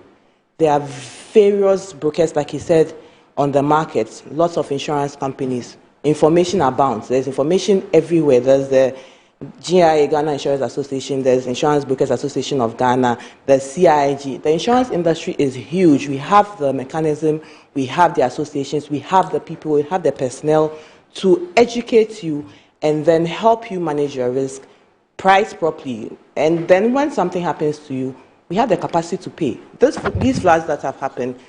There are various brokers, like he said, on the market, lots of insurance companies. Information abounds. There's information everywhere. There's the GIA, Ghana Insurance Association, there's Insurance Brokers Association of Ghana, there's CIG. The insurance industry is huge. We have the mechanism, we have the associations, we have the people, we have the personnel to educate you and then help you manage your risk, price properly. And then when something happens to you, we have the capacity to pay. These floods that have happened,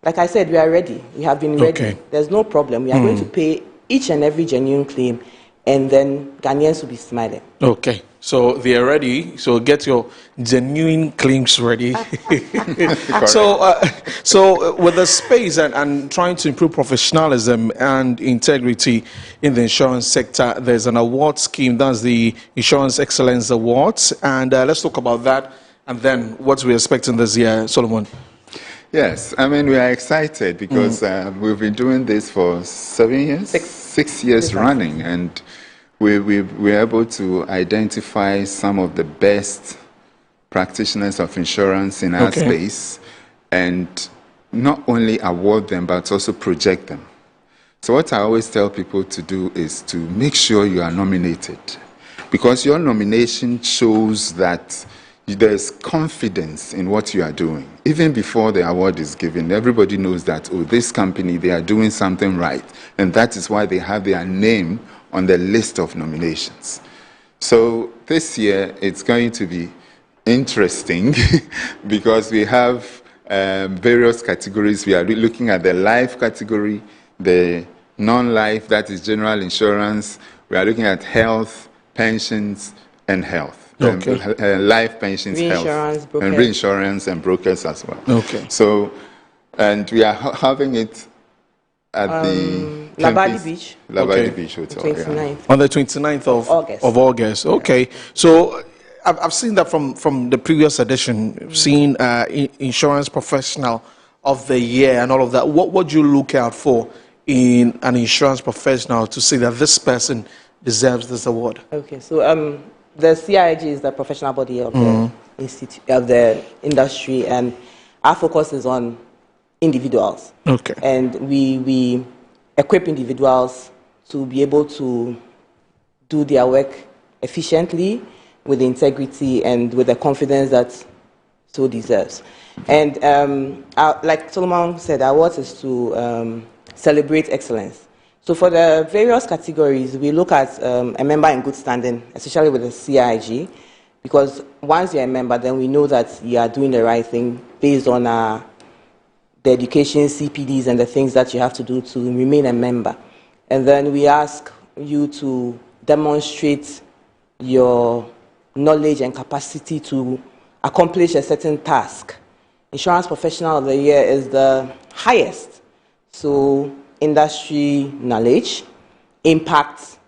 like I said, we are ready. We have been ready. Okay. There's no problem. We are going to pay each and every genuine claim, and then Ghanaians will be smiling. Okay, so they are ready. So get your genuine claims ready. So with the space and trying to improve professionalism and integrity in the insurance sector, there's an award scheme. That's the Insurance Excellence Awards. And let's talk about that and then what we're expecting this year, Solomon. Yes, I mean, we are excited because we've been doing this for 7 years, six years running, and we're able to identify some of the best practitioners of insurance in our space and not only award them, but also project them. So what I always tell people to do is to make sure you are nominated, because your nomination shows that there's confidence in what you are doing. Even before the award is given, everybody knows that, oh, this company, they are doing something right. And that is why they have their name on the list of nominations. So this year, it's going to be interesting because we have various categories. We are looking at the life category, the non-life, that is general insurance. We are looking at health, pensions, and health. Life, pensions, health, brokers. And reinsurance and brokers as well. Okay. So, and we are having it at the Labadi Beach. Labadi Beach Hotel. 29th. On the 29th of August. Okay. So I've seen that from the previous edition, seen Insurance Professional of the Year and all of that. What would you look out for in an insurance professional to say that this person deserves this award? Okay. So the CIG is the professional body of the institute of the industry, and our focus is on individuals. Okay. And we equip individuals to be able to do their work efficiently, with integrity, and with the confidence that so deserves. And like Solomon said, our work is to celebrate excellence. So for the various categories, we look at a member in good standing, especially with the CIG, because once you're a member, then we know that you are doing the right thing based on the education, CPDs, and the things that you have to do to remain a member. And then we ask you to demonstrate your knowledge and capacity to accomplish a certain task. Insurance Professional of the Year is the highest. So industry knowledge, impact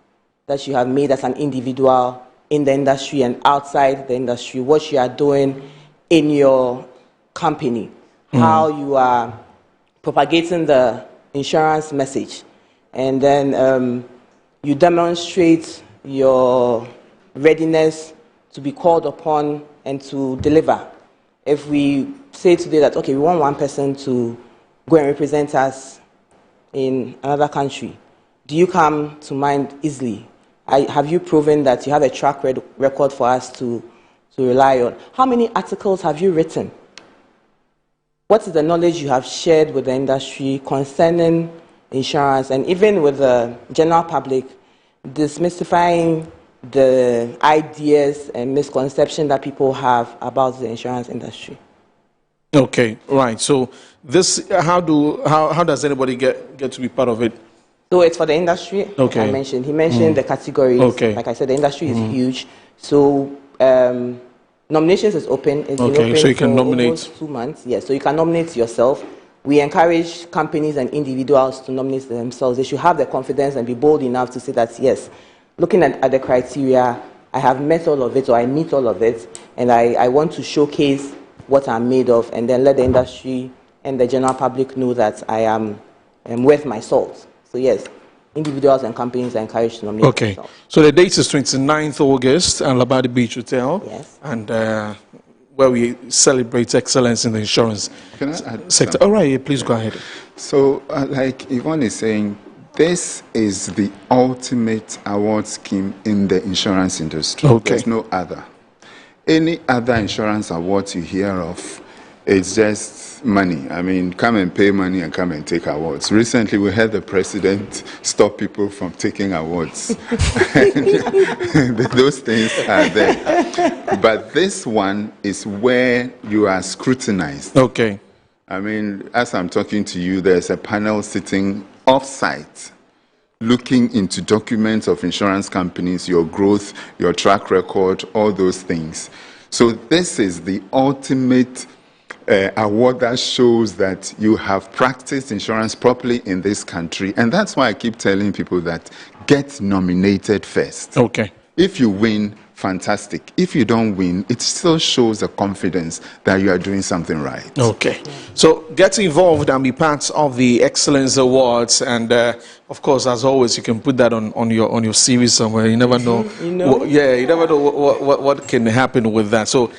that you have made as an individual in the industry and outside the industry, what you are doing in your company, how you are propagating the insurance message, and then you demonstrate your readiness to be called upon and to deliver. If we say today that, okay, we want one person to go and represent us in another country, do you come to mind easily? Have you proven that you have a track record for us to to rely on. How many articles have you written? What is the knowledge you have shared with the industry concerning insurance, and even with the general public, demystifying the ideas and misconception that people have about the insurance industry? Okay, right. So this, how does anybody get to be part of it? So it's for the industry. Okay. Like I mentioned. He mentioned the categories. Okay. Like I said, the industry is huge. So nominations is open. It's been open so you can for nominate almost 2 months. Yes. So you can nominate yourself. We encourage companies and individuals to nominate themselves. They should have the confidence and be bold enough to say that, yes, looking at the criteria, I have met all of it, or I meet all of it, and I want to showcase what I'm made of, and then let the industry and the general public know that I am worth my salt. So yes, individuals and companies are encouraged to nominate themselves. So the date is 29th August at Labadi Beach Hotel. Yes. And where we celebrate excellence in the insurance sector. All right, please go ahead. So, like Yvonne is saying, this is the ultimate award scheme in the insurance industry. Okay. There's no other. Any other insurance awards you hear of, it's just money. I mean, come and pay money and come and take awards. Recently, we had the president stop people from taking awards. Those things are there. But this one is where you are scrutinized. Okay. I mean, as I'm talking to you, there's a panel sitting off-site looking into documents of insurance companies, your growth, your track record, all those things. So this is the ultimate award that shows that you have practiced insurance properly in this country. And that's why I keep telling people that get nominated first. Okay. If you win, fantastic. If you don't win, it still shows a confidence that you are doing something right. Okay. So get involved and be part of the Excellence Awards. And of course, as always, you can put that on your CV somewhere. You never know. You know? You never know what can happen with that. So,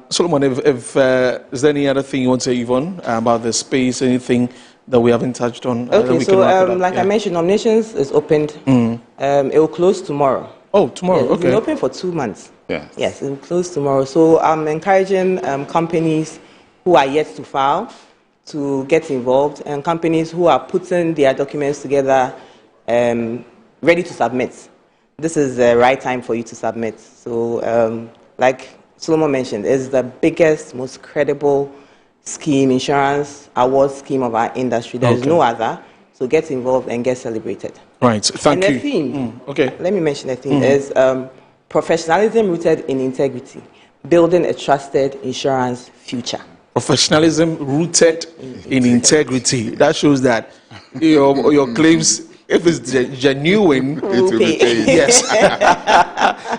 Solomon, if is there any other thing you want to say, Yvonne, about the space, anything that we haven't touched on? Okay, so like I mentioned, nominations is opened. It will close tomorrow. Oh, tomorrow, It's been open for 2 months. Yes. Yes, it will close tomorrow. So I'm encouraging companies who are yet to file to get involved, and companies who are putting their documents together ready to submit. This is the right time for you to submit. So like Solomon mentioned, it's the biggest, most credible scheme, insurance award scheme of our industry. There is no other. So get involved and get celebrated. Right. Thank you. And the theme, okay. Let me mention the theme, is professionalism rooted in integrity, building a trusted insurance future. Professionalism rooted in integrity. That shows that your claims, if it's genuine, it will be paid. Yes.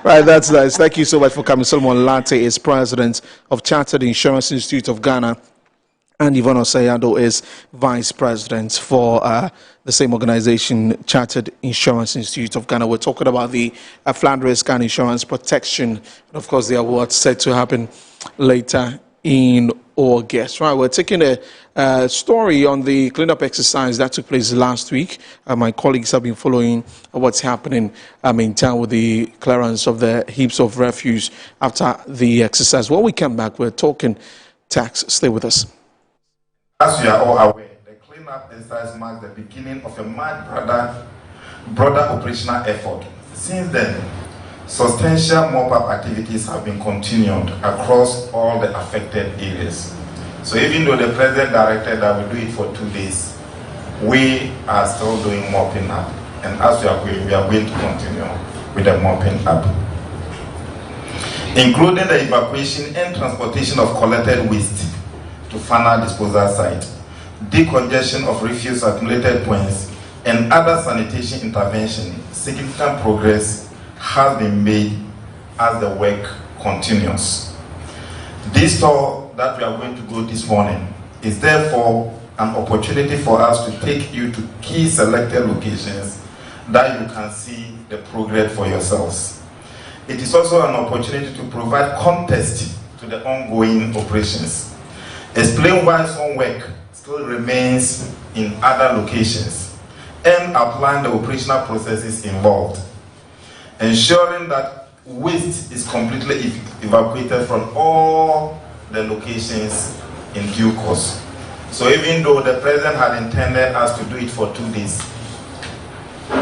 Right, that's nice. Thank you so much for coming. Solomon Latte is president of Chartered Insurance Institute of Ghana, and Yvonne Osayado is vice president for the same organization, Chartered Insurance Institute of Ghana. We're talking about the flood risk and insurance protection, and of course the award set to happen later in August. Right, we're taking a story on the cleanup exercise that took place last week. My colleagues have been following what's happening in town with the clearance of the heaps of refuse after the exercise. When we come back, we're talking tax. Stay with us. As you are all aware, the cleanup exercise marks the beginning of a much broader operational effort. Since then, substantial mop-up activities have been continued across all the affected areas. So even though the president directed that we do it for 2 days, we are still doing mopping up. And as we are going to continue with the mopping up, including the evacuation and transportation of collected waste to final disposal site, decongestion of refuse accumulated points, and other sanitation intervention. Significant progress has been made as the work continues. This tour that we are going to go this morning is therefore an opportunity for us to take you to key selected locations that you can see the progress for yourselves. It is also an opportunity to provide context to the ongoing operations, explain why some work still remains in other locations, and outline the operational processes involved, ensuring that waste is completely evacuated from all the locations in due course. So even though the president had intended us to do it for 2 days,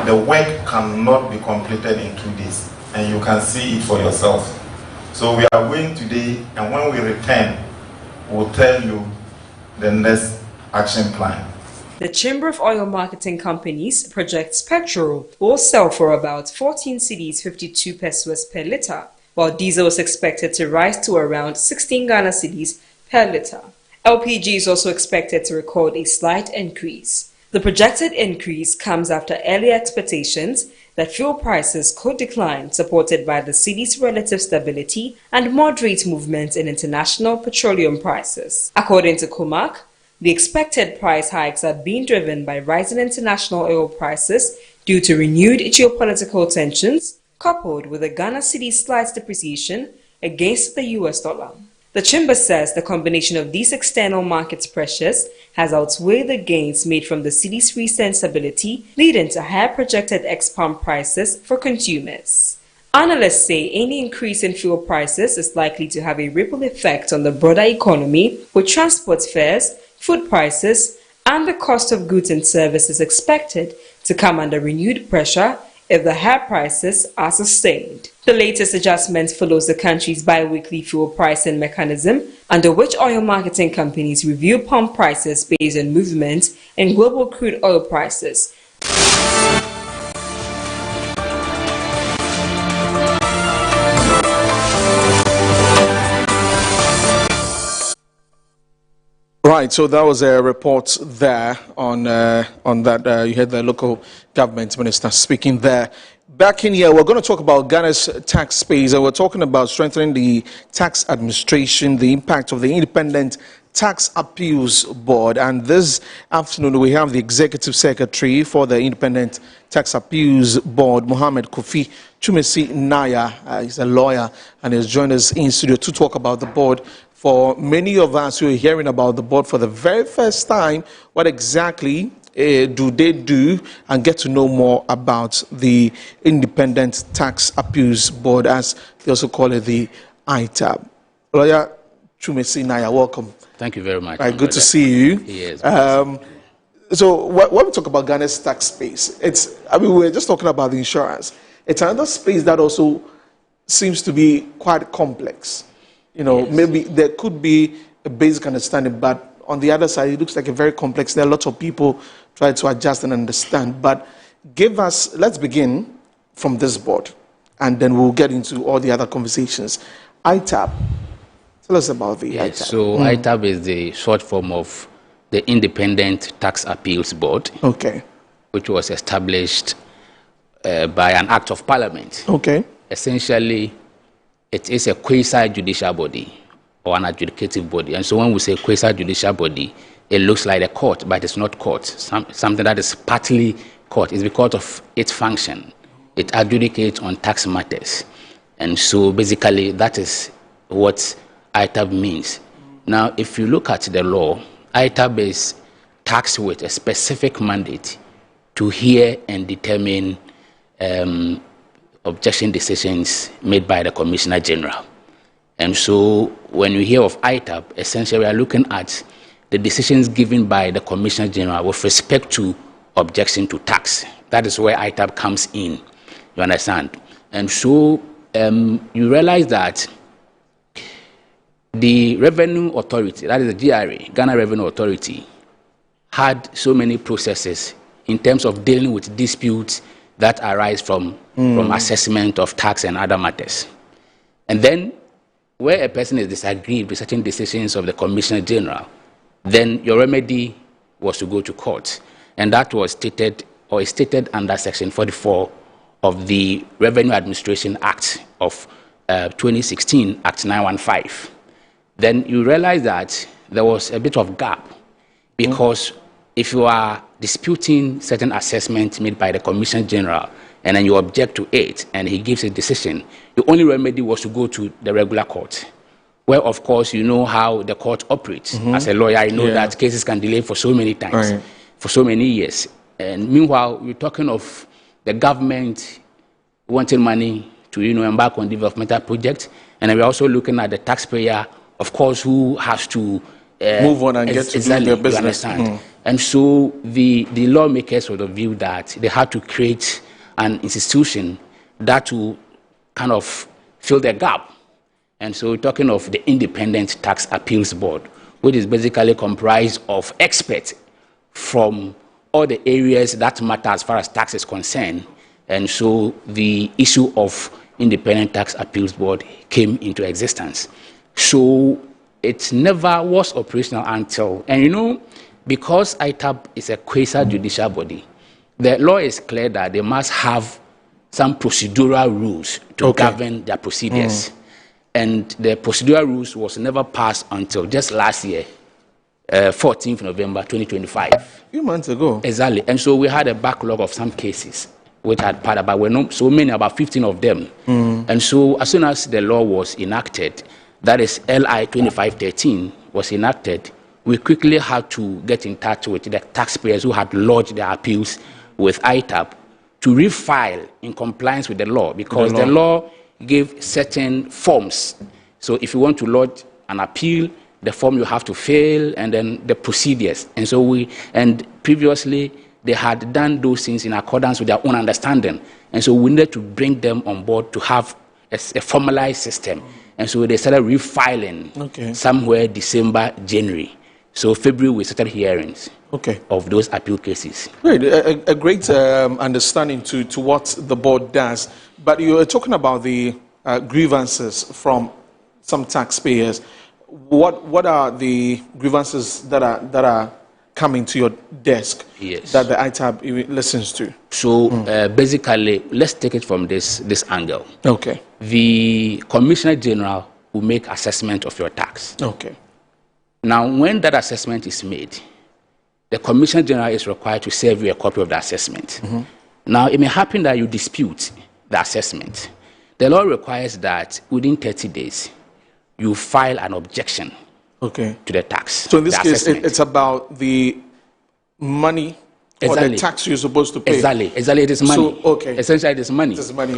the work cannot be completed in 2 days, and you can see it for yourself. So we are going today, and when we return, we'll tell you the next action plan. The Chamber of Oil Marketing Companies projects petrol will sell for about 14 cedis 52 pesos per litre, while diesel is expected to rise to around 16 Ghana cedis per litre. LPG is also expected to record a slight increase. The projected increase comes after earlier expectations that fuel prices could decline, supported by the cedi's relative stability and moderate movement in international petroleum prices. According to COMAC, the expected price hikes are being driven by rising international oil prices due to renewed geopolitical tensions, coupled with the Ghana cedi's slight depreciation against the US dollar. The Chamber says the combination of these external market pressures has outweighed the gains made from the cedi's recent stability, leading to higher projected ex-pump prices for consumers. Analysts say any increase in fuel prices is likely to have a ripple effect on the broader economy, with transport fares, food prices, and the cost of goods and services expected to come under renewed pressure if the higher prices are sustained. The latest adjustment follows the country's bi-weekly fuel pricing mechanism, under which oil marketing companies review pump prices based on movements in global crude oil prices. Right, so that was a report there on that. You heard the local government minister speaking there. Back in here, we're going to talk about Ghana's tax space, and we're talking about strengthening the tax administration, the impact of the Independent Tax Appeals Board. And this afternoon, we have the Executive Secretary for the Independent Tax Appeals Board, Mohammed Kofi Chumesi Naya. He's a lawyer and has joined us in studio to talk about the board. For many of us who are hearing about the board for the very first time, what exactly do they do, and get to know more about the Independent Tax Appeals Board, as they also call it, the ITAB. Lawyer Chumesi Naya, welcome. Thank you very much. Right, good to see you. Yes. So when we talk about Ghana's tax space, we were just talking about the insurance. It's another space that also seems to be quite complex. You know, yes. Maybe there could be a basic understanding, but on the other side, it looks like a very complex. There are lots of people trying to adjust and understand. But let's begin from this board, and then we'll get into all the other conversations. ITAB, tell us about the ITAB. So ITAB is the short form of the Independent Tax Appeals Board, okay, which was established by an act of parliament. Okay. Essentially, it is a quasi-judicial body or an adjudicative body. And so when we say quasi-judicial body, it looks like a court, but it's not court. Something that is partly court. It's because of its function. It adjudicates on tax matters. And so basically that is what ITAB means. Now, if you look at the law, ITAB is tasked with a specific mandate to hear and determine objection decisions made by the Commissioner General. And so when you hear of ITAB, essentially we are looking at the decisions given by the Commissioner General with respect to objection to tax. That is where ITAB comes in, you understand? And so you realize that the Revenue Authority, that is the GRA, Ghana Revenue Authority, had so many processes in terms of dealing with disputes that arise from assessment of tax and other matters. And then, where a person is disagreed with certain decisions of the Commissioner General, then your remedy was to go to court. And that was stated, or is stated under Section 44 of the Revenue Administration Act of 2016, Act 915. Then you realize that there was a bit of gap, because if you are disputing certain assessments made by the Commissioner General, and then you object to it, and he gives a decision, the only remedy was to go to the regular court, where, of course, you know how the court operates. As a lawyer, I know that cases can delay for so many times, for so many years. And meanwhile, you're talking of the government wanting money to embark on developmental projects, and we're also looking at the taxpayer, of course, who has to move on and get to do their business. And so the lawmakers were of the view that they had to create an institution that will kind of fill the gap. And so we're talking of the Independent Tax Appeals Board, which is basically comprised of experts from all the areas that matter as far as tax is concerned. And so the issue of Independent Tax Appeals Board came into existence. So it never was operational until, and because ITAB is a quasi-judicial body, the law is clear that they must have some procedural rules to govern their procedures. And the procedural rules was never passed until just last year, 14th November 2025. A few months ago. Exactly. And so we had a backlog of some cases which had part about, were not so many, about 15 of them. And so as soon as the law was enacted, that is LI 2513 was enacted, we quickly had to get in touch with the taxpayers who had lodged their appeals with ITAB to refile in compliance with the law, because the law gave certain forms. So if you want to lodge an appeal, the form you have to fill, and then the procedures. And so previously they had done those things in accordance with their own understanding. And so we needed to bring them on board to have a formalized system. And so they started refiling somewhere December, January. So February we started hearings of those appeal cases. Great, a great understanding to what the board does. But you were talking about the grievances from some taxpayers. What are the grievances that are coming to your desk that the ITAB listens to? So basically, let's take it from this angle. Okay. The Commissioner General will make assessment of your tax. Okay. Now, when that assessment is made, the Commissioner General is required to serve you a copy of the assessment. Now, it may happen that you dispute the assessment. The law requires that within 30 days, you file an objection to the tax. So in this case, it's about the money or the tax you're supposed to pay. Exactly, it is money. So, essentially, it is money. It is money.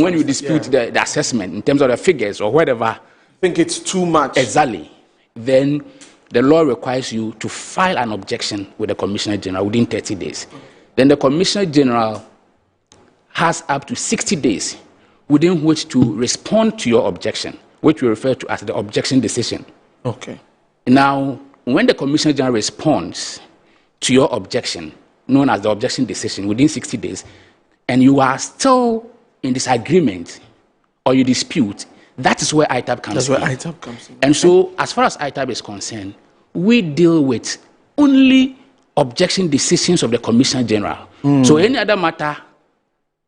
When you dispute the assessment in terms of the figures or whatever, think it's too much. Exactly. Then the law requires you to file an objection with the Commissioner General within 30 days. Then the Commissioner General has up to 60 days within which to respond to your objection, which we refer to as the objection decision. Okay. Now, when the Commissioner General responds to your objection, known as the objection decision, within 60 days, and you are still in disagreement or you dispute, that is where ITAB comes in. That's where ITAB comes in. And so, as far as ITAB is concerned, we deal with only objection decisions of the Commissioner General. So any other matter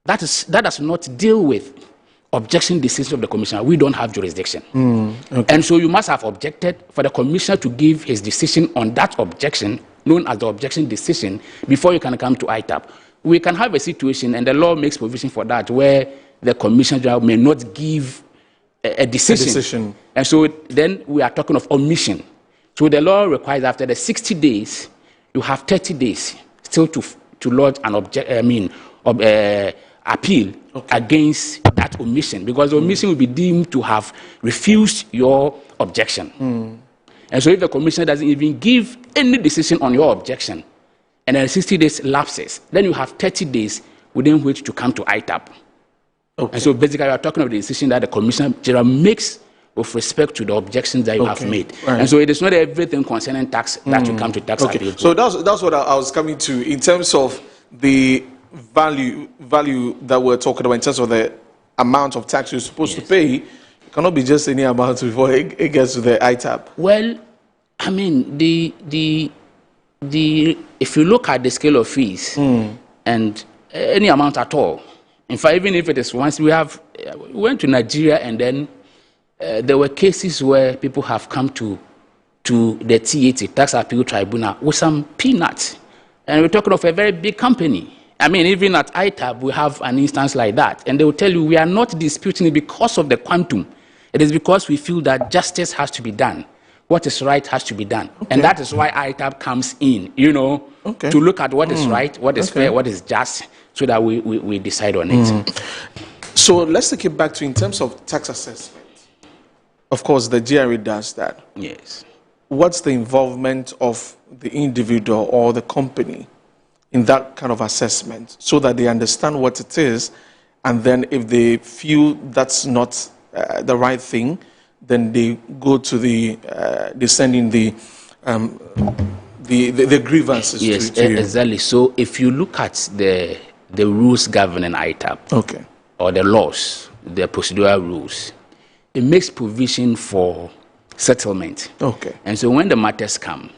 that does not deal with objection decisions of the Commissioner, we don't have jurisdiction. And so you must have objected for the Commissioner to give his decision on that objection, known as the objection decision, before you can come to ITAB. We can have a situation, and the law makes provision for that, where the Commissioner General may not give a decision. And so then we are talking of omission. So the law requires after the 60 days, you have 30 days still to lodge an appeal against that omission, because the omission will be deemed to have refused your objection. And so if the Commissioner doesn't even give any decision on your objection, and then 60 days lapses, then you have 30 days within which to come to ITAB. And so basically, we are talking of the decision that the Commissioner General makes with respect to the objections that you have made. And so it is not everything concerning tax that you come to tax appeal. So that's what I was coming to in terms of the value that we're talking about, in terms of the amount of tax you're supposed to pay. It cannot be just any amount before it gets to the ITAB. Well, I mean, if you look at the scale of fees and any amount at all, in fact, even if it is once, we went to Nigeria, and then there were cases where people have come to the TAT, Tax Appeal Tribunal, with some peanuts. And we're talking of a very big company. I mean, even at ITAB, we have an instance like that. And they will tell you, we are not disputing it because of the quantum. It is because we feel that justice has to be done. What is right has to be done. And that is why ITAB comes in, to look at what is right, what is fair, what is just, so that we decide on it. So let's take it back to in terms of tax assessment. Of course, the GRA does that. Yes. What's the involvement of the individual or the company in that kind of assessment so that they understand what it is, and then if they feel that's not the right thing, then they go to they send in the grievances. Yes, to you. exactly. So if you look at the rules governing ITAB, okay, or the laws, the procedural rules, it makes provision for settlement. Okay. And so when the matters come,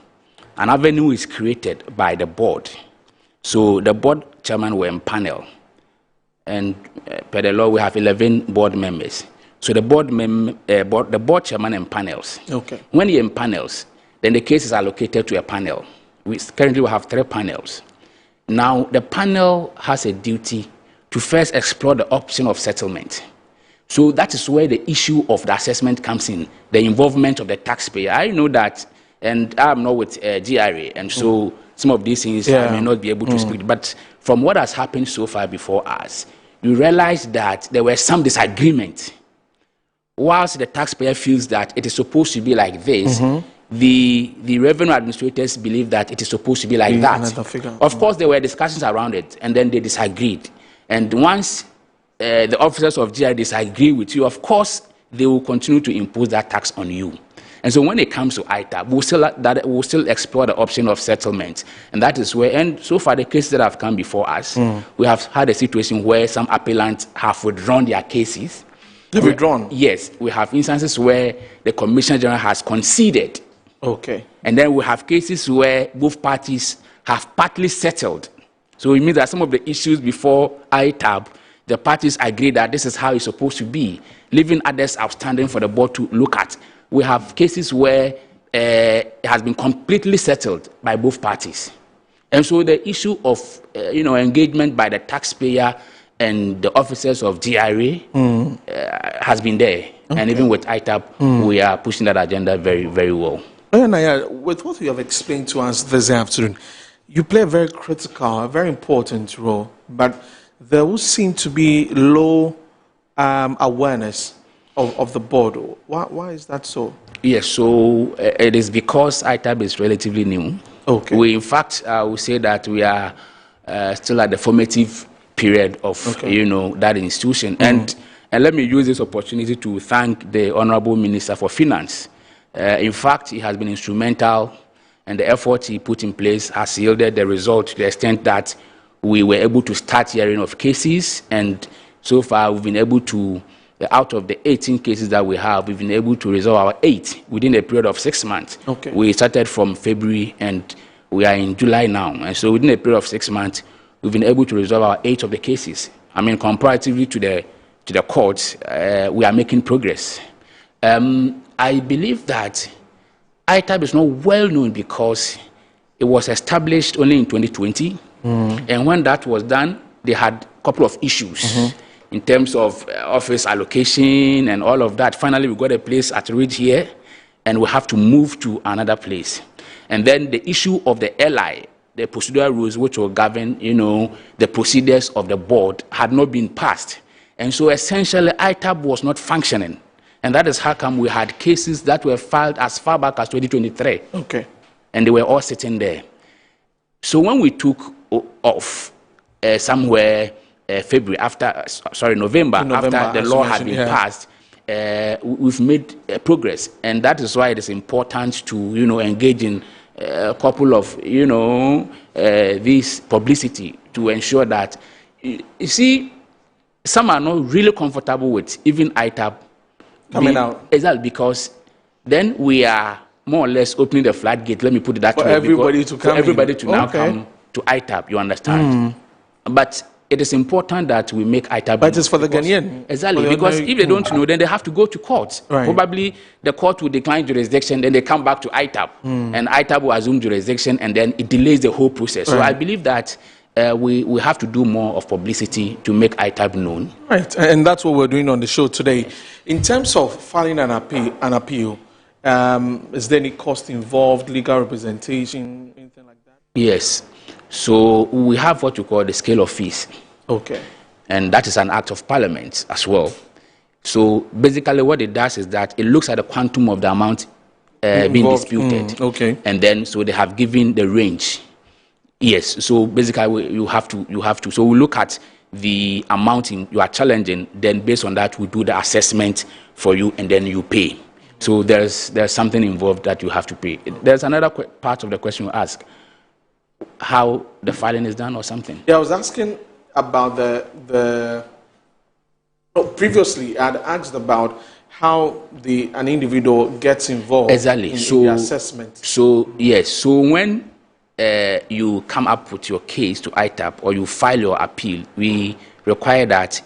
an avenue is created by the board. So the board chairman will empanel, and per the law we have 11 board members. So the board chairman empanels. Okay. When he empanels, then the case is allocated to a panel. We currently have 3 panels. Now the panel has a duty to first explore the option of settlement. So that is where the issue of the assessment comes in, the involvement of the taxpayer. I know that, and I'm not with GRA, and so some of these things I may not be able to speak. But from what has happened so far before us, we realized that there were some disagreement. Whilst the taxpayer feels that it is supposed to be like this, the revenue administrators believe that it is supposed to be like that. Of course, there were discussions around it, and then they disagreed. And once the officers of GRA disagree with you, of course, they will continue to impose that tax on you. And so when it comes to ITAB, we'll still explore the option of settlement. And that is where, and so far the cases that have come before us, we have had a situation where some appellants have withdrawn their cases. They've withdrawn? Yes. We have instances where the Commissioner General has conceded. Okay. And then we have cases where both parties have partly settled. So it means that some of the issues before ITAB, the parties agree that this is how it's supposed to be, leaving others outstanding for the board to look at. We have cases where it has been completely settled by both parties. And so the issue of engagement by the taxpayer and the officers of GRA has been there. Okay. And even with ITAB, we are pushing that agenda very, very well. Naya, with what you have explained to us this afternoon, you play a very critical, a very important role, but there will seem to be low awareness of the board. Why is that so? Yes, so it is because ITAB is relatively new. Okay. We, in fact, will say that we are still at the formative period of that institution. And let me use this opportunity to thank the Honorable Minister for Finance. In fact, he has been instrumental, and the effort he put in place has yielded the result to the extent that we were able to start hearing of cases, and so far we've been able to, out of the 18 cases that we have, we've been able to resolve our 8 within a period of 6 months. Okay. We started from February and we are in July now, and so within a period of 6 months, we've been able to resolve our 8 of the cases. I mean, comparatively to the courts, we are making progress. I believe that ITAB is not well known because it was established only in 2020. And when that was done, they had a couple of issues in terms of office allocation and all of that. Finally, we got a place at Ridge here, and we have to move to another place. And then the issue of the LI, the procedural rules which will govern, the procedures of the board, had not been passed. And so essentially, ITAB was not functioning. And that is how come we had cases that were filed as far back as 2023. Okay. And they were all sitting there. So when we took off somewhere November, after the law had been passed, we've made progress. And that is why it is important to, engage in a couple of, this publicity to ensure that, you see, some are not really comfortable with even ITAB coming out. Exactly, because then we are more or less opening the floodgate. Let me put it that way. For everybody to come for everybody to now Okay. come to ITAB, you understand? But it is important that we make ITAB. But it's for the Ghanaian. Exactly, For the because ordinary- if they don't know, then they have to go to court. Right. Probably the court will decline jurisdiction, then they come back to ITAB, and ITAB will assume jurisdiction, and then it delays the whole process. So Right. I believe that we have to do more of publicity to make ITAB known. Right, and that's what we're doing on the show today. In terms of filing an appeal, is there any cost involved, legal representation, anything like that? Yes. So we have what you call the scale of fees. Okay. and that is an act of parliament as well. So basically what it does is that it looks at the quantum of the amount being disputed. Okay. And then, so they have given the range. Yes, so basically you have to, so we look at the amount you are challenging, then based on that we do the assessment for you and then you pay. So there's something involved that you have to pay. There's another part of the question you ask, how the filing is done or something. Yeah, I was asking about previously I had asked about how an individual gets involved in the assessment. So yes, so when you come up with your case to ITAB or you file your appeal, we require that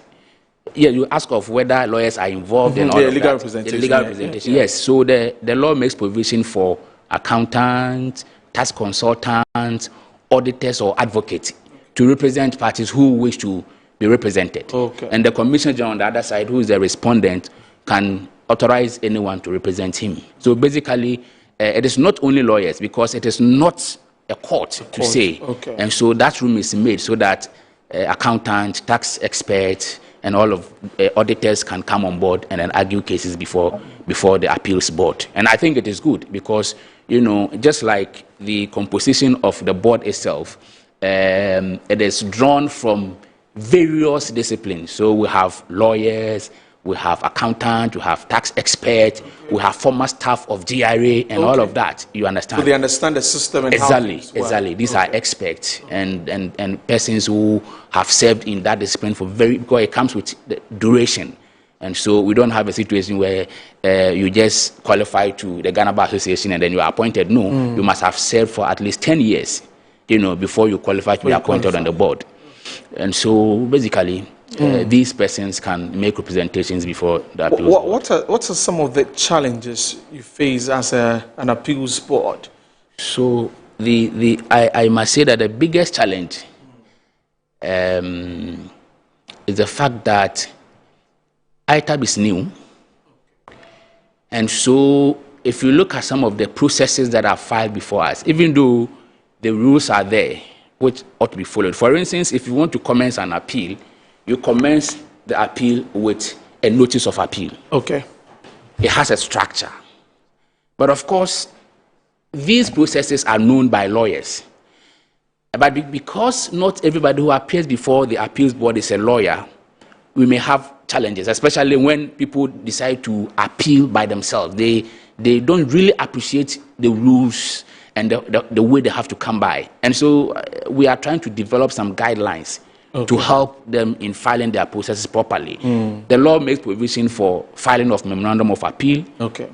you ask of whether lawyers are involved in all of legal that. representation. The legal representation. Yes, so the law makes provision for accountants, tax consultants, auditors or advocates to represent parties who wish to be represented. Okay. And the Commissioner General on the other side, who is the respondent, can authorize anyone to represent him. So basically, it is not only lawyers, because it is not a court to say. Okay. And so that room is made so that accountants, tax experts, and all of auditors can come on board and then argue cases before the appeals board. And I think it is good because, just like the composition of the board itself, it is drawn from various disciplines. So we have lawyers, we have accountants, we have tax experts, we have former staff of GRA and all of that. You understand? So they understand the system and Exactly. These are experts and persons who have served in that discipline because it comes with the duration. And so we don't have a situation where you just qualify to the Ghana Bar Association and then you are appointed. No, you must have served for at least 10 years, before you qualify to be appointed on the board. And so basically, these persons can make representations before the appeals board. What are some of the challenges you face as an appeals board? So I must say that the biggest challenge is the fact that ITAB is new. And so if you look at some of the processes that are filed before us, even though the rules are there, which ought to be followed. For instance, if you want to commence an appeal, you commence the appeal with a notice of appeal. Okay. It has a structure. But of course, these processes are known by lawyers. But because not everybody who appears before the appeals board is a lawyer, we may have challenges, especially when people decide to appeal by themselves. They don't really appreciate the rules and the way they have to come by. And so we are trying to develop some guidelines to help them in filing their processes properly. The law makes provision for filing of memorandum of appeal,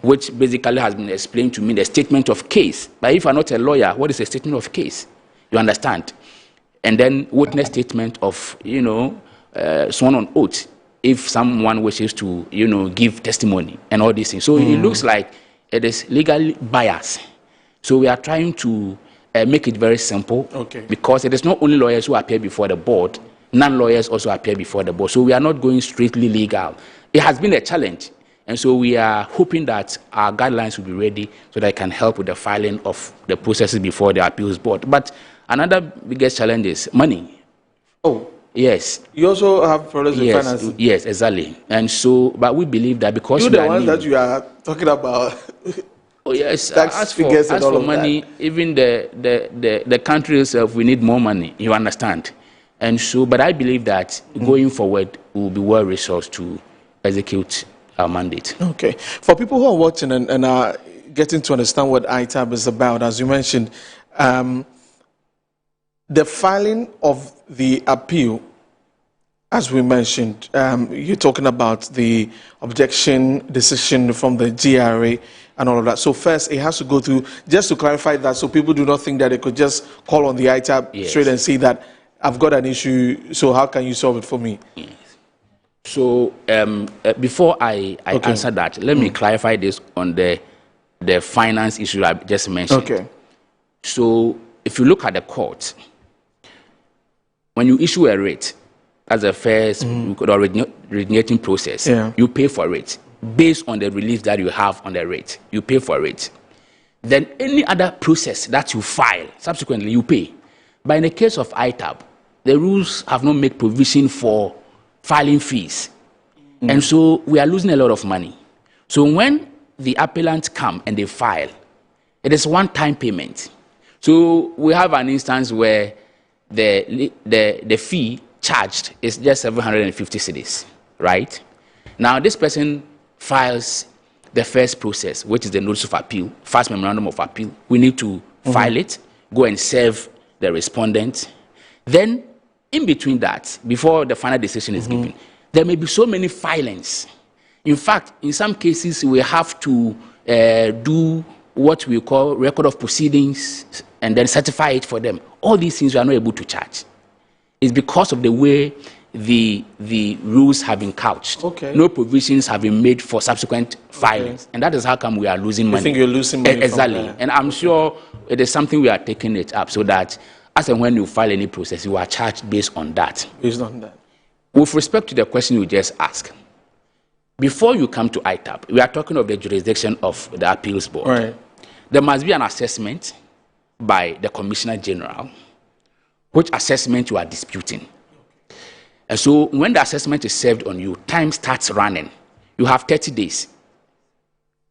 which basically has been explained to me, the statement of case. But if you are not a lawyer, what is a statement of case? You understand? And then witness statement of, sworn on oath, if someone wishes to, give testimony and all these things. So it looks like it is legally biased. So we are trying to make it very simple because it is not only lawyers who appear before the board, non-lawyers also appear before the board. So we are not going strictly legal. It has been a challenge. And so we are hoping that our guidelines will be ready so that it can help with the filing of the processes before the appeals board. But another biggest challenge is money. Oh. Yes. You also have problems with financing. Yes, exactly. And so, but we believe that because you're the ones that you are talking about. Oh yes, as for money, that. Even the country itself, we need more money. You understand? And so, but I believe that going forward, we will be well resourced to execute our mandate. Okay. For people who are watching and are getting to understand what ITAB is about, as you mentioned, the filing of the appeal, as we mentioned, you're talking about the objection decision from the GRA and all of that. So first, it has to go through, just to clarify that so people do not think that they could just call on the ITAB straight and say that, I've got an issue, so how can you solve it for me? Yes. So before I answer that, let me clarify this on the finance issue I just mentioned. Okay. So if you look at the court, when you issue a rate, as the first originating process, you pay for it based on the relief that you have on the rate. You pay for it. Then any other process that you file, subsequently you pay. But in the case of ITAB, the rules have not made provision for filing fees. And so we are losing a lot of money. So when the appellants come and they file, it is one-time payment. So we have an instance where the fee charged is just 750 cedis, right? Now this person files the first process, which is the notice of appeal, first memorandum of appeal. We need to file it, go and serve the respondent. Then in between that, before the final decision is given, there may be so many filings. In fact, in some cases, we have to do what we call record of proceedings and then certify it for them. All these things we are not able to charge. It's because of the way the rules have been couched. No provisions have been made for subsequent filings. And that is how come we are losing money. You think you're losing money exactly. from that? And I'm sure it is something we are taking it up so that as and when you file any process, you are charged based on that. Based on that. With respect to the question you just asked, before you come to ITAB, we are talking of the jurisdiction of the appeals board. Right. There must be an assessment by the Commissioner General, which assessment you are disputing. And so when the assessment is served on you, time starts running. You have 30 days.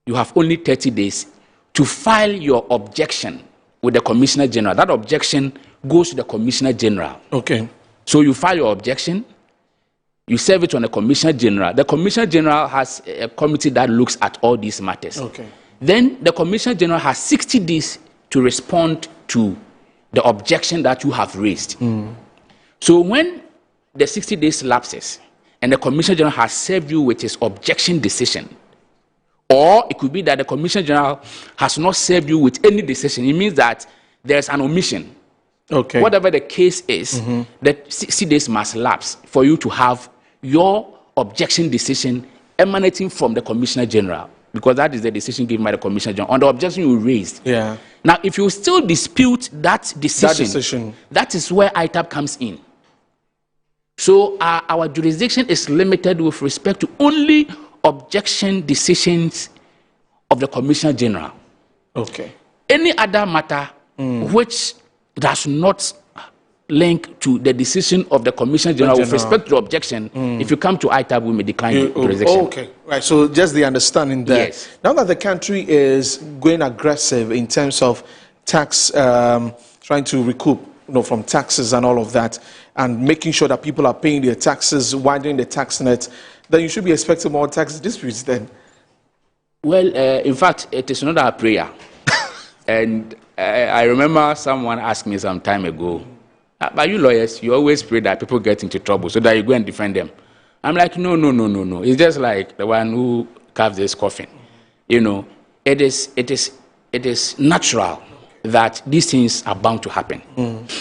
You have only 30 days to file your objection with the Commissioner General. That objection goes to the Commissioner General. Okay. So you file your objection, you serve it on the Commissioner General. The Commissioner General has a committee that looks at all these matters. Okay. Then the Commissioner General has 60 days to respond to the objection that you have raised. So when the 60 days lapses and the Commissioner General has served you with his objection decision, or it could be that the Commissioner General has not served you with any decision, it means that there's an omission. Okay. Whatever the case is, the 60 days must lapse for you to have your objection decision emanating from the Commissioner General, because that is the decision given by the Commissioner General on the objection you raised. Yeah. Now, if you still dispute that decision, that is where ITAB comes in. So our jurisdiction is limited with respect to only objection decisions of the Commissioner General. Okay. Any other matter which does not link to the decision of the Commissioner General with respect to the objection, if you come to ITAB, we may decline jurisdiction. Okay, right. So just the understanding that now that the country is going aggressive in terms of tax, trying to recoup, from taxes and all of that, and making sure that people are paying their taxes, widening the tax net, then you should be expecting more tax disputes then. Well, in fact, it is not our prayer. And I remember someone asked me some time ago, but you lawyers, you always pray that people get into trouble so that you go and defend them. I'm like, no. It's just like the one who carved this coffin. It is natural that these things are bound to happen.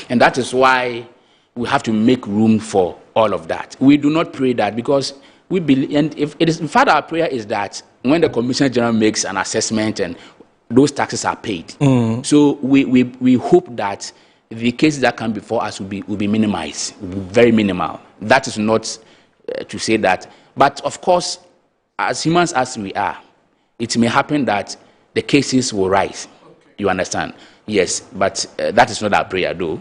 And that is why we have to make room for all of that. We do not pray that because we believe, and if it is, in fact, our prayer is that when the Commissioner General makes an assessment and those taxes are paid, so we hope that the cases that come before us will be minimized, will be very minimal. That is not to say that, but of course, as humans as we are, it may happen that the cases will rise. You understand? Yes, but that is not our prayer, though.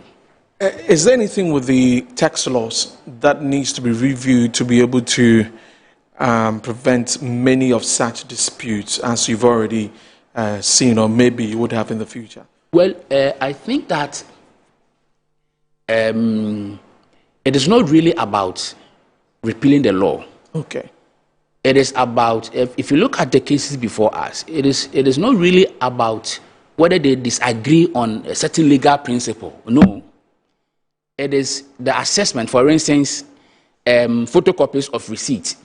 Is there anything with the tax laws that needs to be reviewed to be able to prevent many of such disputes as you've already seen, or maybe you would have in the future? Well, I think that it is not really about repealing the law. Okay. It is about, if you look at the cases before us, it is not really about whether they disagree on a certain legal principle. No. It is the assessment. For instance, photocopies of receipts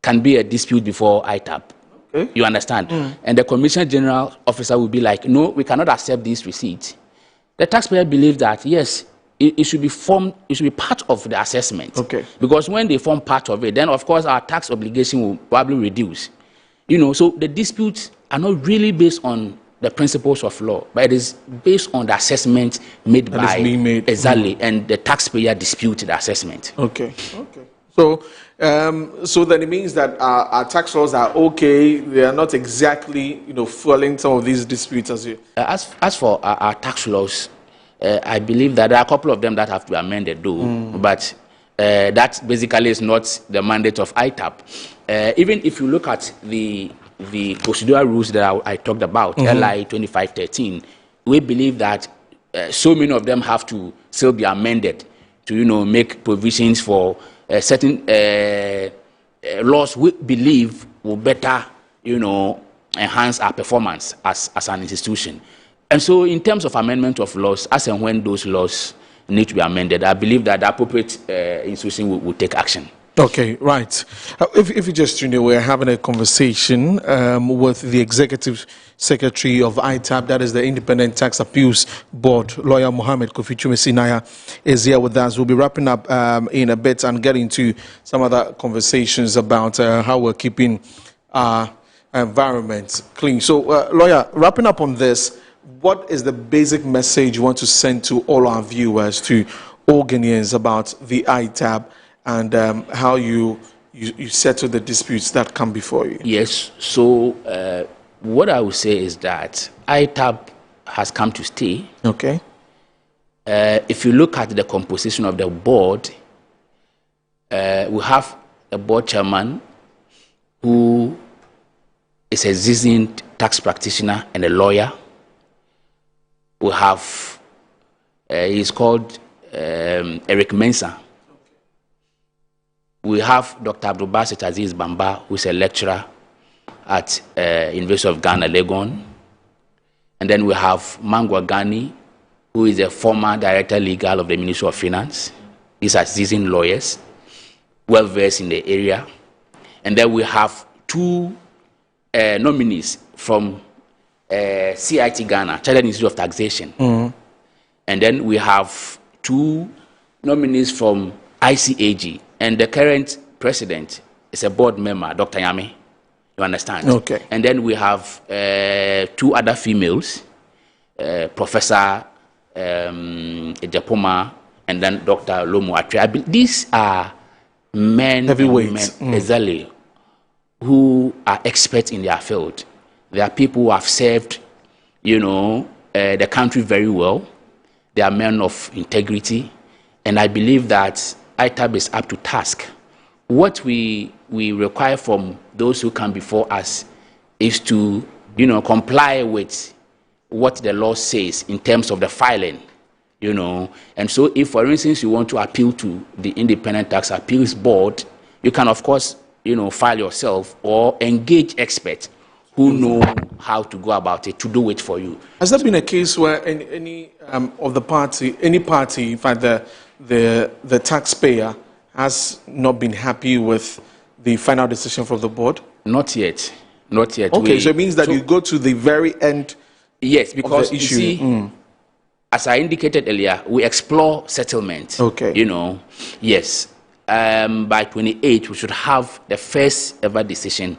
can be a dispute before ITAB. Okay. You understand? And the Commissioner General officer will be like, no, we cannot accept these receipts. The taxpayer believes that, yes, it should be formed, it should be part of the assessment. Okay. Because when they form part of it, then of course our tax obligation will probably reduce. So the disputes are not really based on the principles of law, but it is based on the assessment made that is being made. Exactly, and the taxpayer dispute the assessment. Okay. So, so then it means that our tax laws are okay. They are not exactly, fueling some of these disputes as you. As for our tax laws, I believe that there are a couple of them that have to be amended, though. But that basically is not the mandate of ITAB. Even if you look at the procedural rules that I talked about, LI 2513, we believe that so many of them have to still be amended to, make provisions for certain laws we believe will better, enhance our performance as an institution. And so in terms of amendment of laws, as and when those laws need to be amended, I believe that the appropriate institution will take action. Okay, right. If you just tuned in, we're having a conversation with the Executive Secretary of ITAB, that is the Independent Tax Appeals Board, Lawyer Mohammed Kofi Twumasi is here with us. We'll be wrapping up in a bit and getting to some other conversations about how we're keeping our environment clean. So, Lawyer, wrapping up on this, what is the basic message you want to send to all our viewers, to all Ghanaians, about the ITAB and how you settle the disputes that come before you? Yes. So what I would say is that ITAB has come to stay. Okay. If you look at the composition of the board, we have a board chairman who is a seasoned tax practitioner and a lawyer. We have, he's called Eric Mensah. We have Dr. Abdulbasit Aziz Bamba, who is a lecturer at University of Ghana, Legon. And then we have Mangwa Ghani, who is a former director legal of the Ministry of Finance. These are seasoned lawyers, well versed in the area. And then we have two nominees from CIT Ghana, Chartered Institute of Taxation. And then we have two nominees from ICAG. And the current president is a board member, Dr. Yame. You understand? Okay. And then we have two other females, Professor Ejapoma and then Dr. Lomu Atri. These are men, heavyweights, exactly, who are experts in their field. They are people who have served, the country very well. They are men of integrity. And I believe that ITAB is up to task. What we require from those who come before us is to, comply with what the law says in terms of the filing, And so if, for instance, you want to appeal to the Independent Tax Appeals Board, you can, of course, file yourself or engage experts who know how to go about it, to do it for you. Has there been a case where any of the party, in fact, the taxpayer has not been happy with the final decision from the board? Not yet. Not yet. Okay, so it means that you go to the very end. Yes, because of the issue. You see, as I indicated earlier, we explore settlement. Okay. Yes. By 28, we should have the first ever decision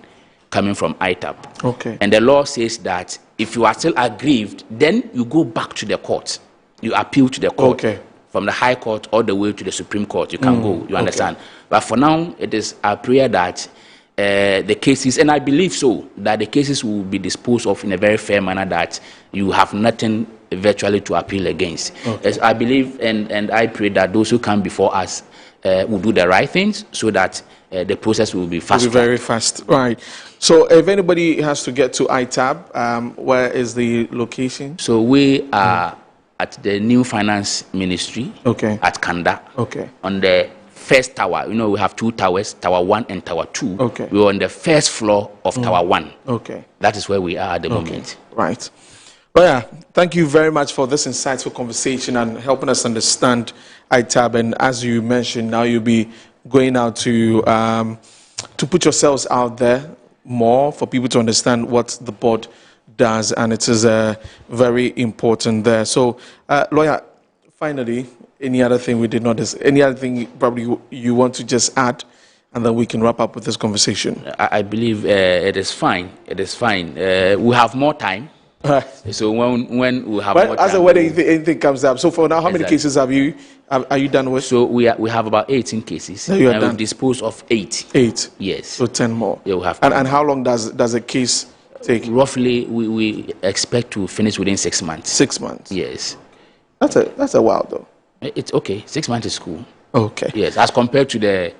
coming from ITAB. Okay. And the law says that if you are still aggrieved, then you go back to the court. You appeal to the court. Okay. From the High Court all the way to the Supreme Court, you can go. You understand? Okay. But for now, it is our prayer that the cases, and I believe so, that the cases will be disposed of in a very fair manner, that you have nothing virtually to appeal against. Okay. As I believe and I pray that those who come before us will do the right things, so that the process will be fast. Will be very fast, right? So if anybody has to get to ITAB, where is the location? So we are at the New Finance Ministry, at Kanda, on the first tower. We have two towers, Tower 1 and Tower 2. Okay. We're on the first floor of Tower 1. Okay. That is where we are at the moment. Right. Well, yeah, thank you very much for this insightful conversation and helping us understand ITAB. And as you mentioned, now you'll be going out to put yourselves out there more for people to understand what the board does, and it is very important there. So, lawyer, finally, any other thing we did not, any other thing probably you want to just add, and then we can wrap up with this conversation? I believe it is fine. It is fine. We have more time. So when we have more time, as and when anything comes up. So for now, how many cases are you done with? So we have about 18 cases. You are done. We've disposed of 8. 8. Yes. So 10 more. Yeah, we have. And how long does a case take? Roughly, we expect to finish within 6 months. 6 months. Yes. That's a while though. It's okay. 6 months is cool. Okay. Yes, as compared to the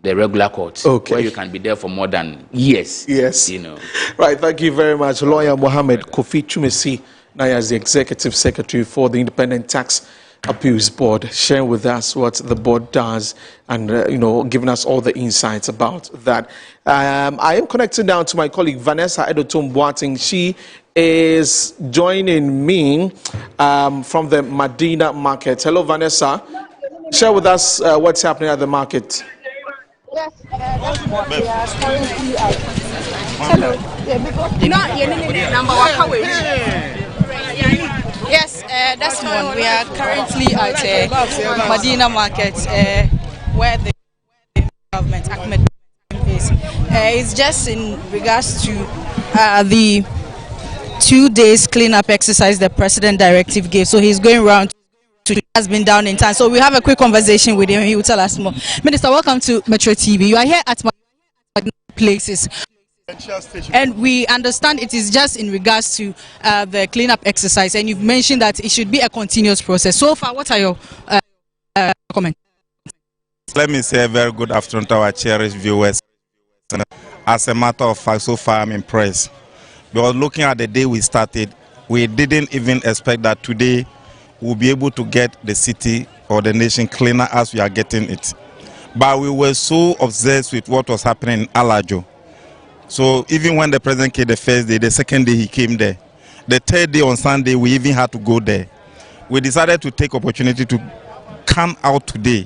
regular courts, okay, where you can be there for more than years. Yes. You know. Right. Thank you very much, Lawyer Mohammed Kofi Chumesi, now as the Executive Secretary for the Independent Tax Appeals Board, sharing with us what the board does and, giving us all the insights about that. I am connected now to my colleague, Vanessa Edotum Boating. She is joining me from the Medina market. Hello, Vanessa. Share with us what's happening at the market. Yes, that's what we are currently at. Hello. Yes, that's one. We are currently at Medina Market, where the government, Ahmed, is. It's just in regards to the 2 days cleanup exercise the president directive gave. So he's going around. Has been down in time, so we have a quick conversation with him. He will tell us more. Minister, welcome to Metro TV. You are here at places, and we understand it is just in regards to the cleanup exercise, and you've mentioned that it should be a continuous process. So far, what are your comments? Let me say a very good afternoon to our cherished viewers. As a matter of fact, so far I'm impressed. Because looking at the day we started, we didn't even expect that today we'll be able to get the city or the nation cleaner as we are getting it. But we were so obsessed with what was happening in Alajo. So even when the president came the first day, the second day he came there. The third day on Sunday, we even had to go there. We decided to take opportunity to come out today.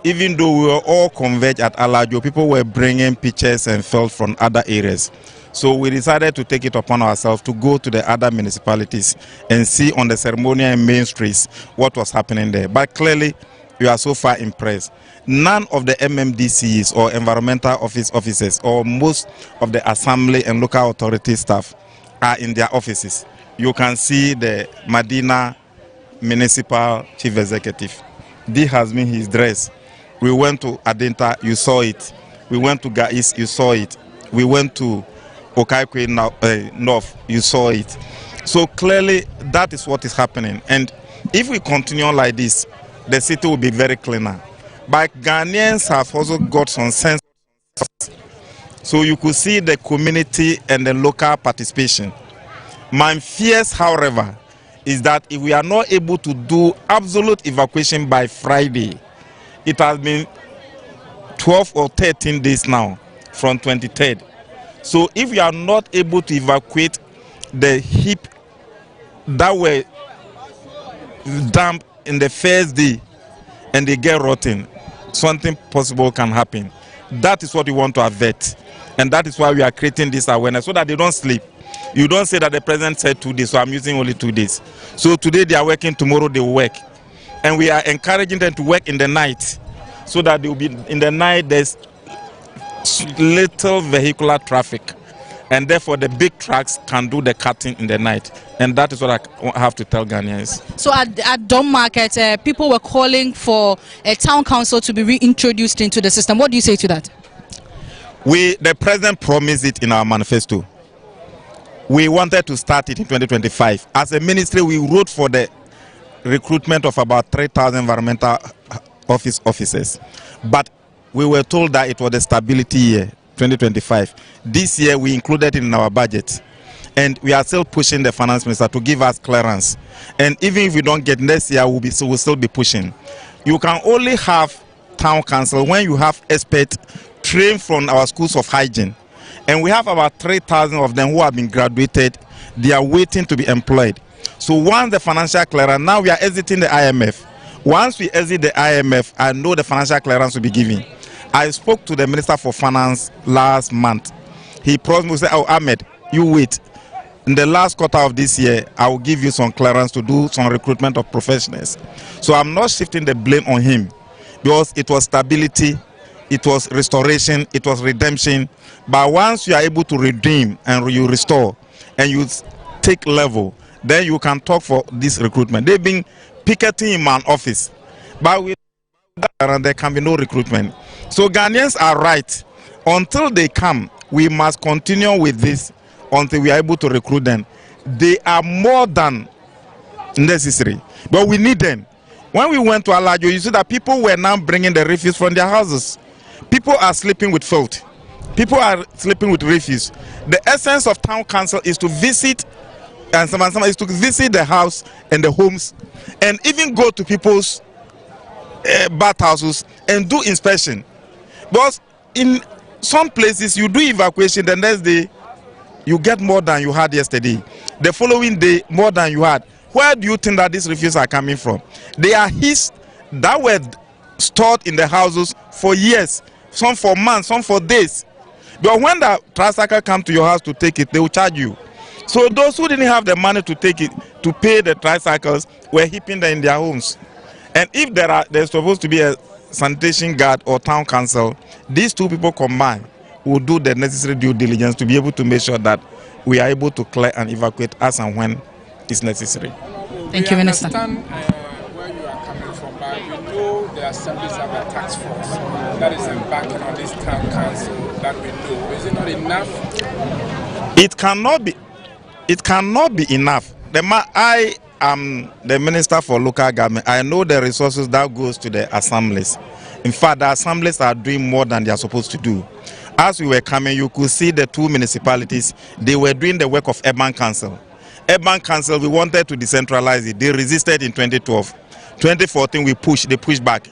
Even though we were all converged at Alajo, people were bringing pictures and felt from other areas. So we decided to take it upon ourselves to go to the other municipalities and see on the ceremonial and main streets what was happening there. But clearly, we are so far impressed. None of the MMDCs or environmental officers or most of the assembly and local authority staff are in their offices. You can see the Medina Municipal Chief Executive. This has been his dress. We went to Adenta, you saw it. We went to Gais, you saw it. We went to Okaikwe North, you saw it. So clearly that is what is happening. And if we continue like this, the city will be very cleaner. But Ghanaians have also got some sense. So you could see the community and the local participation. My fears, however, is that if we are not able to do absolute evacuation by Friday, it has been 12 or 13 days now from 23rd. So if we are not able to evacuate the heap that were dumped in the first day and they get rotten, something possible can happen. That is what we want to avert. And that is why we are creating this awareness, so that they don't sleep. You don't say that the president said 2 days, so I'm using only 2 days. So today they are working, tomorrow they will work. And we are encouraging them to work in the night, so that they will be in the night. There's little vehicular traffic, and therefore the big trucks can do the cutting in the night. And that is what I have to tell Ghanaians. So at Dome Market, people were calling for a town council to be reintroduced into the system. What do you say to that? The president promised it in our manifesto. We wanted to start it in 2025. As a ministry, we wrote for the recruitment of about 3,000 environmental officers. But we were told that it was the stability year, 2025. This year, we included it in our budget. And we are still pushing the finance minister to give us clearance. And even if we don't get next year, we'll still be pushing. You can only have town council when you have experts trained from our schools of hygiene. And we have about 3,000 of them who have been graduated. They are waiting to be employed. So once the financial clearance, now we are exiting the IMF. Once we exit the IMF, I know the financial clearance will be given. I spoke to the Minister for Finance last month. He promised me, said, "Oh, Ahmed, you wait. In the last quarter of this year, I will give you some clearance to do some recruitment of professionals." So I'm not shifting the blame on him, because it was stability, it was restoration, it was redemption. But once you are able to redeem and you restore and you take level, then you can talk for this recruitment. They've been picketing in my office, but with that, there can be no recruitment. So Ghanaians are right. Until they come, we must continue with this until we are able to recruit them. They are more than necessary, but we need them. When we went to Alajo, you see that people were now bringing the refuse from their houses. People are sleeping with filth. People are sleeping with refuse. The essence of town council is to visit, and some is to visit the house and the homes, and even go to people's bathhouses and do inspection. Because in some places you do evacuation, the next day you get more than you had yesterday. The following day, more than you had. Where do you think that these refugees are coming from? They are his that were stored in the houses for years, some for months, some for days. But when the tricycle come to your house to take it, they will charge you. So those who didn't have the money to take it, to pay the tricycles, were heaping them in their homes. And if there's supposed to be a sanitation guard or town council, these two people combined will do the necessary due diligence to be able to make sure that we are able to clear and evacuate as and when it's necessary. Thank you, Minister. We understand where you are coming from, but we know the assemblies have a task force that is embarking on this town council that we know. Is it not enough? It cannot be enough. I am the Minister for Local Government. I know the resources that goes to the assemblies. In fact, the assemblies are doing more than they are supposed to do. As we were coming, you could see the two municipalities, they were doing the work of Urban Council. Urban Council, we wanted to decentralize it. They resisted in 2012. 2014, they pushed back.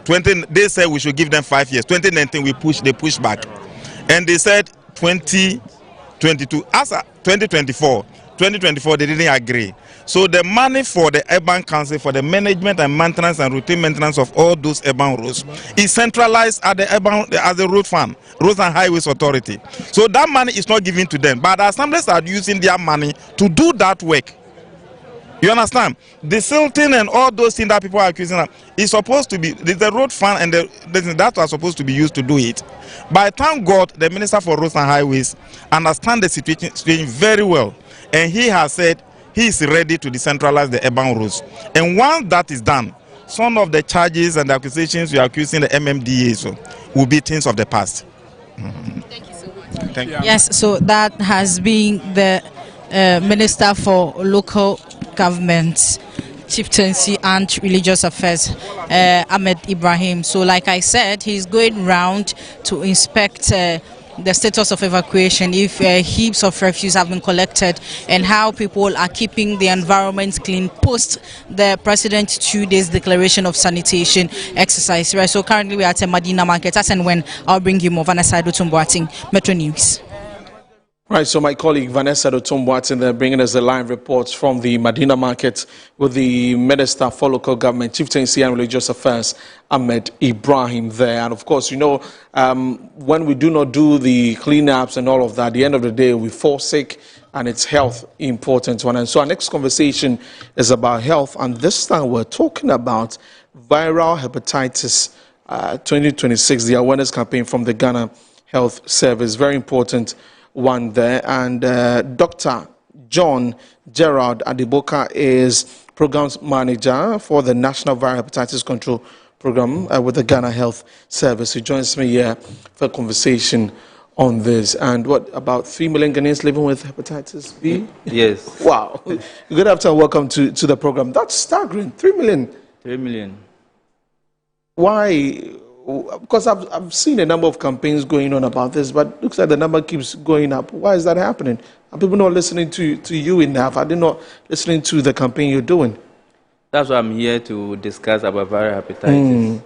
They said we should give them 5 years. 2019, they pushed back. And they said 2022. As 2024, they didn't agree. So the money for the Urban Council, for the management and maintenance and routine maintenance of all those urban roads, is centralized at the road fund, Roads and Highways Authority. So that money is not given to them, but the assemblies are using their money to do that work. You understand? The silting and all those things that people are accusing of is supposed to be the road fund and that are supposed to be used to do it. But thank God, the Minister for Roads and Highways understands the situation very well, and he has said he is ready to decentralize the urban roads. And once that is done, some of the charges and the accusations we are accusing the MMDA will be things of the past. Thank you so much. Thank you. Yes, so that has been the Minister for Local Government, Chieftaincy and Religious Affairs, Ahmed Ibrahim. So like I said, he's going round to inspect the status of evacuation, if heaps of refuse have been collected, and how people are keeping the environment clean post the President's 2 days declaration of sanitation exercise. Right, so currently we are at Medina Market. As and when I'll bring you more. Vanessa Dotumboating, Metro News. Right, so my colleague Vanessa Dotumboating there bringing us the live reports from the Medina Market with the Minister for Local Government, Chieftaincy and Religious Affairs, Ahmed Ibrahim there. And of course, you know, when we do not do the cleanups and all of that, at the end of the day, we fall sick, and it's health important one. And so our next conversation is about health, and this time we're talking about viral hepatitis 2026, the awareness campaign from the Ghana Health Service. Very important one there. And Dr. John Gerald Adiboka is Programs Manager for the National Viral Hepatitis Control Program with the Ghana Health Service. He joins me here for a conversation on this. And what, about 3 million Ghanaians living with hepatitis B? Yes. Wow. Good afternoon. Welcome to the program. That's staggering. 3 million. 3 million. Why? Because I've seen a number of campaigns going on about this, but it looks like the number keeps going up. Why is that happening? Are people not listening to you enough? Are they not listening to the campaign you're doing? That's why I'm here to discuss about viral hepatitis.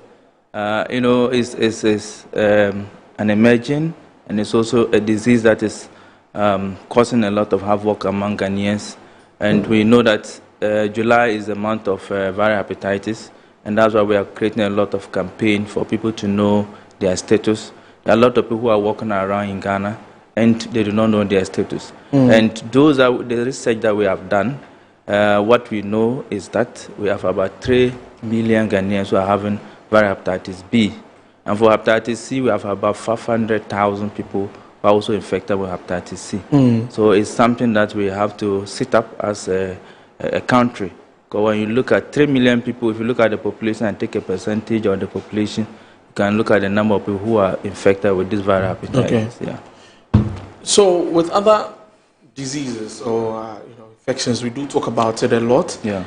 You know, it's an emerging, and it's also a disease that is causing a lot of havoc among Ghanaians. And we know that July is the month of viral hepatitis. And that's why we are creating a lot of campaign for people to know their status. There are a lot of people who are walking around in Ghana and they do not know their status. And those are the research that we have done. What we know is that we have about 3 million Ghanaians who are having viral hepatitis B. And for hepatitis C, we have about 500,000 people who are also infected with hepatitis C. So it's something that we have to set up as a country. Because when you look at 3 million people, if you look at the population and take a percentage of the population, you can look at the number of people who are infected with this viral hepatitis. Okay. Yeah. So with other diseases or infections, we do talk about it a lot. Yeah.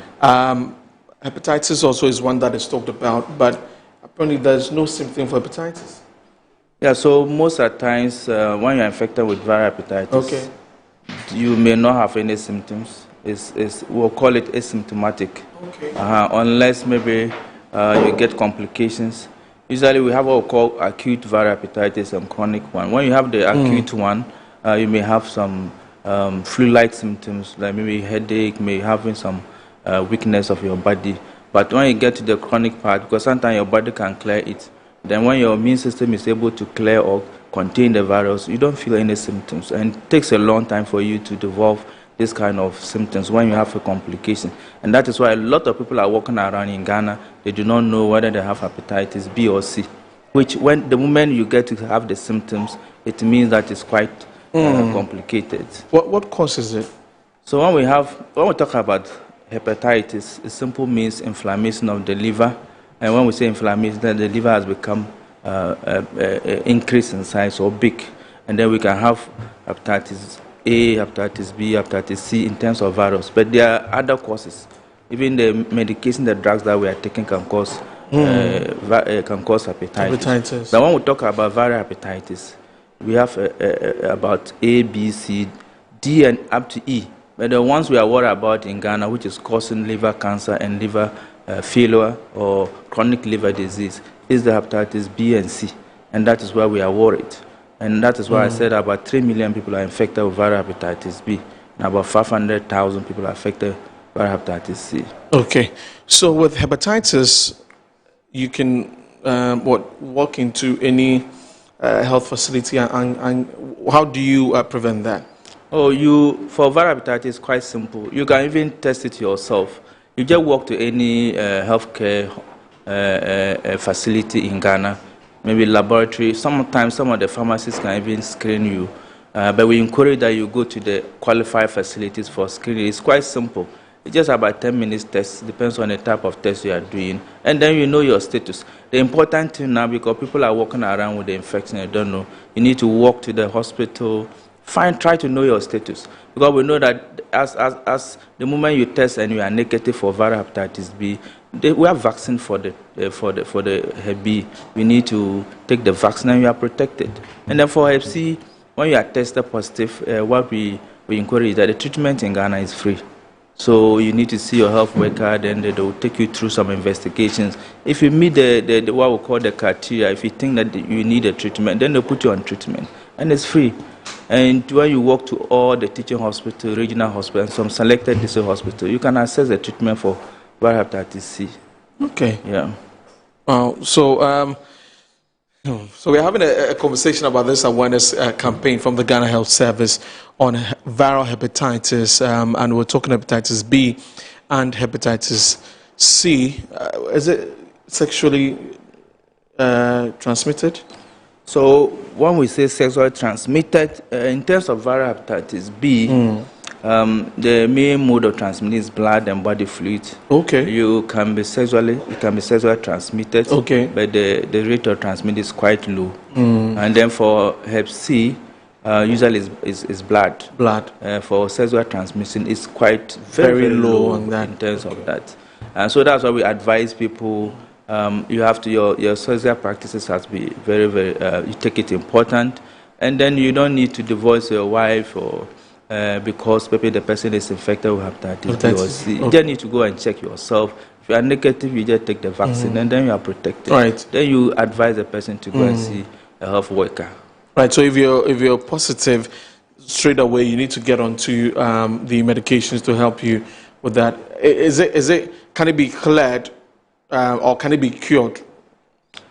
hepatitis also is one that is talked about, but apparently there's no symptom for hepatitis. Yeah, so most of the times when you're infected with viral hepatitis, you may not have any symptoms. We'll call it asymptomatic, unless maybe you get complications. Usually we have what we call acute viral hepatitis and chronic one. When you have the acute one, you may have some flu-like symptoms, like maybe headache, maybe having some weakness of your body. But when you get to the chronic part, because sometimes your body can clear it, then when your immune system is able to clear or contain the virus, you don't feel any symptoms. And it takes a long time for you to develop this kind of symptoms when you have a complication. And that is why a lot of people are walking around in Ghana, they do not know whether they have hepatitis B or C, which the moment you get to have the symptoms, it means that it's quite complicated. What causes it? So when we talk about hepatitis, it simply means inflammation of the liver. And when we say inflammation, then the liver has become increased in size or big. And then we can have hepatitis A, hepatitis B, hepatitis C in terms of virus. But there are other causes. Even the medication, the drugs that we are taking can cause hepatitis. But when we talk about viral hepatitis, we have about A, B, C, D, and up to E. But the ones we are worried about in Ghana, which is causing liver cancer and liver failure or chronic liver disease, is the hepatitis B and C. And that is why we are worried. And that is why I said about 3 million people are infected with viral hepatitis B, and about 500,000 people are affected with viral hepatitis C. Okay. So with hepatitis, you can walk into any health facility, and how do you prevent that? For viral hepatitis, it's quite simple. You can even test it yourself. You just walk to any healthcare facility in Ghana, maybe laboratory. Sometimes some of the pharmacists can even screen you. But we encourage that you go to the qualified facilities for screening. It's quite simple. It's just about 10 minutes test, depends on the type of test you are doing. And then you know your status. The important thing now, because people are walking around with the infection, they don't know, you need to walk to the hospital, try to know your status. Because we know that as the moment you test and you are negative for viral hepatitis B, we have vaccine for the Hep B. We need to take the vaccine and you are protected. And then for Hep C, when you are tested positive, what we encourage is that the treatment in Ghana is free. So you need to see your health worker, then they will take you through some investigations. If you meet the what we call the criteria, if you think that you need a treatment, then they'll put you on treatment. And it's free. And when you walk to all the teaching hospitals, regional hospitals, and some selected district hospitals, you can access the treatment for viral hepatitis C. Okay. Yeah. So we're having a conversation about this awareness campaign from the Ghana Health Service on viral hepatitis, and we're talking hepatitis B and hepatitis C. Is it sexually transmitted? So when we say sexually transmitted, in terms of viral hepatitis B, the main mode of transmission is blood and body fluid. Okay. It can be sexually transmitted. Okay. But the rate of transmission is quite low. And then for Hep C, usually is blood. Blood. For sexual transmission, it's quite very low on that. In terms of that. And so that's why we advise people. You have to your sexual practices has to be very, very. You take it important, and then you don't need to divorce your wife or because maybe the person is infected with hepatitis B or C. You just need to go and check yourself. If you are negative, you just take the vaccine, and then you are protected. Right. Then you advise the person to go and see a health worker. Right. So if you're positive, straight away you need to get onto the medications to help you with that. Can it be cleared? Or can it be cured?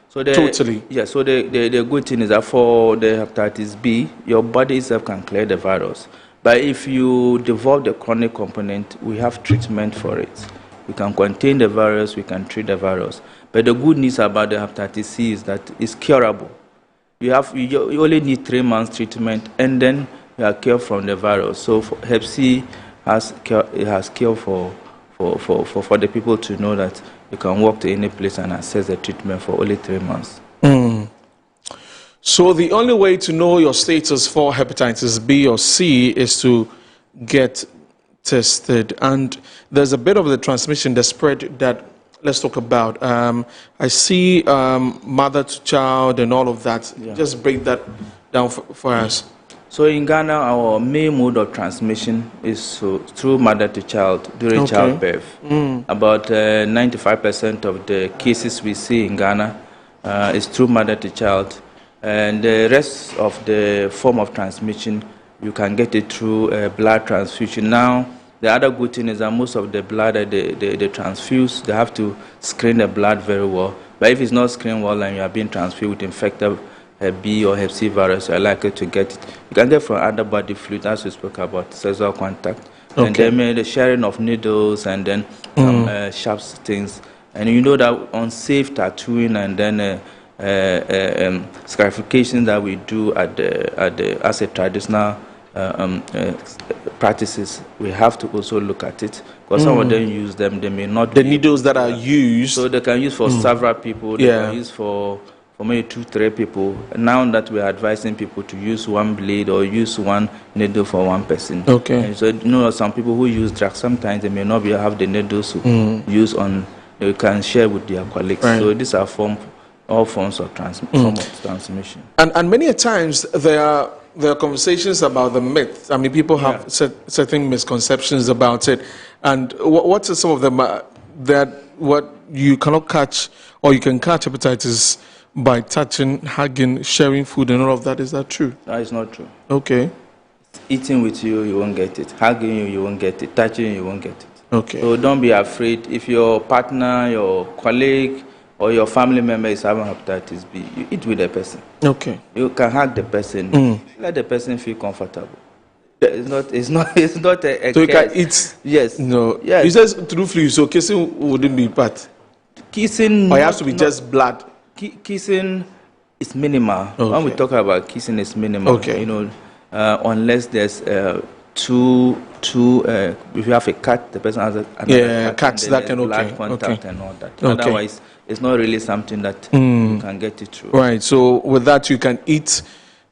So totally. Yeah, so the good thing is that for the hepatitis B, your body itself can clear the virus. But if you develop the chronic component, we have treatment for it. We can contain the virus, we can treat the virus. But the good news about the hepatitis C is that it's curable. You only need 3 months treatment, and then you are cured from the virus. So for Hep C has cure for the people to know that you can walk to any place and access the treatment for only 3 months. So the only way to know your status for hepatitis B or C is to get tested. And there's a bit of the transmission, the spread that let's talk about. I see mother to child and all of that. Yeah. Just break that down for us. So in Ghana, our main mode of transmission is through mother to child during childbirth. About 95% of the cases we see in Ghana is through mother to child. And the rest of the form of transmission, you can get it through blood transfusion. Now, the other good thing is that most of the blood that they transfuse, they have to screen the blood very well. But if it's not screened well and you are being transfused with infected Hep B or Hep C virus, you are likely to get it. You can get from other body fluid, as we spoke about, sexual contact. And then the sharing of needles and then sharp things. And you know that unsafe tattooing and then scarification that we do as a traditional practices, we have to also look at it, because some of them use them, they may not. The needles that are used, so they can use for several people. They can use for maybe 2-3 people. Now that we are advising people to use one blade or use one needle for one person. And so you know, some people who use drugs, sometimes they may not have the needles to use on. They can share with their colleagues. So these are all forms of transmission. And many a times there are conversations about the myth. I mean, people have certain misconceptions about it. And what are some of them that what you cannot catch, or you can catch hepatitis by touching, hugging, sharing food and all of that? Is that true? That is not true. Okay. Eating with you, you won't get it. Hugging you, you won't get it. Touching you, you won't get it. Okay. So don't be afraid. If your partner, your colleague, or your family member is having hepatitis B, you eat with the person. Okay. You can hug the person. Let the person feel comfortable. It's not a so you curse. can eat? Yes. No. Yes. You said truthfully, so kissing wouldn't be part? Kissing... Or it has to be just blood? Kissing is minimal. Okay. When we talk about kissing, it's minimal. Okay. You know, unless there's if you have a cat, the person has another cats that can blood contact and all that. Okay. Otherwise, it's not really something that you can get it through. Right. So with that, you can eat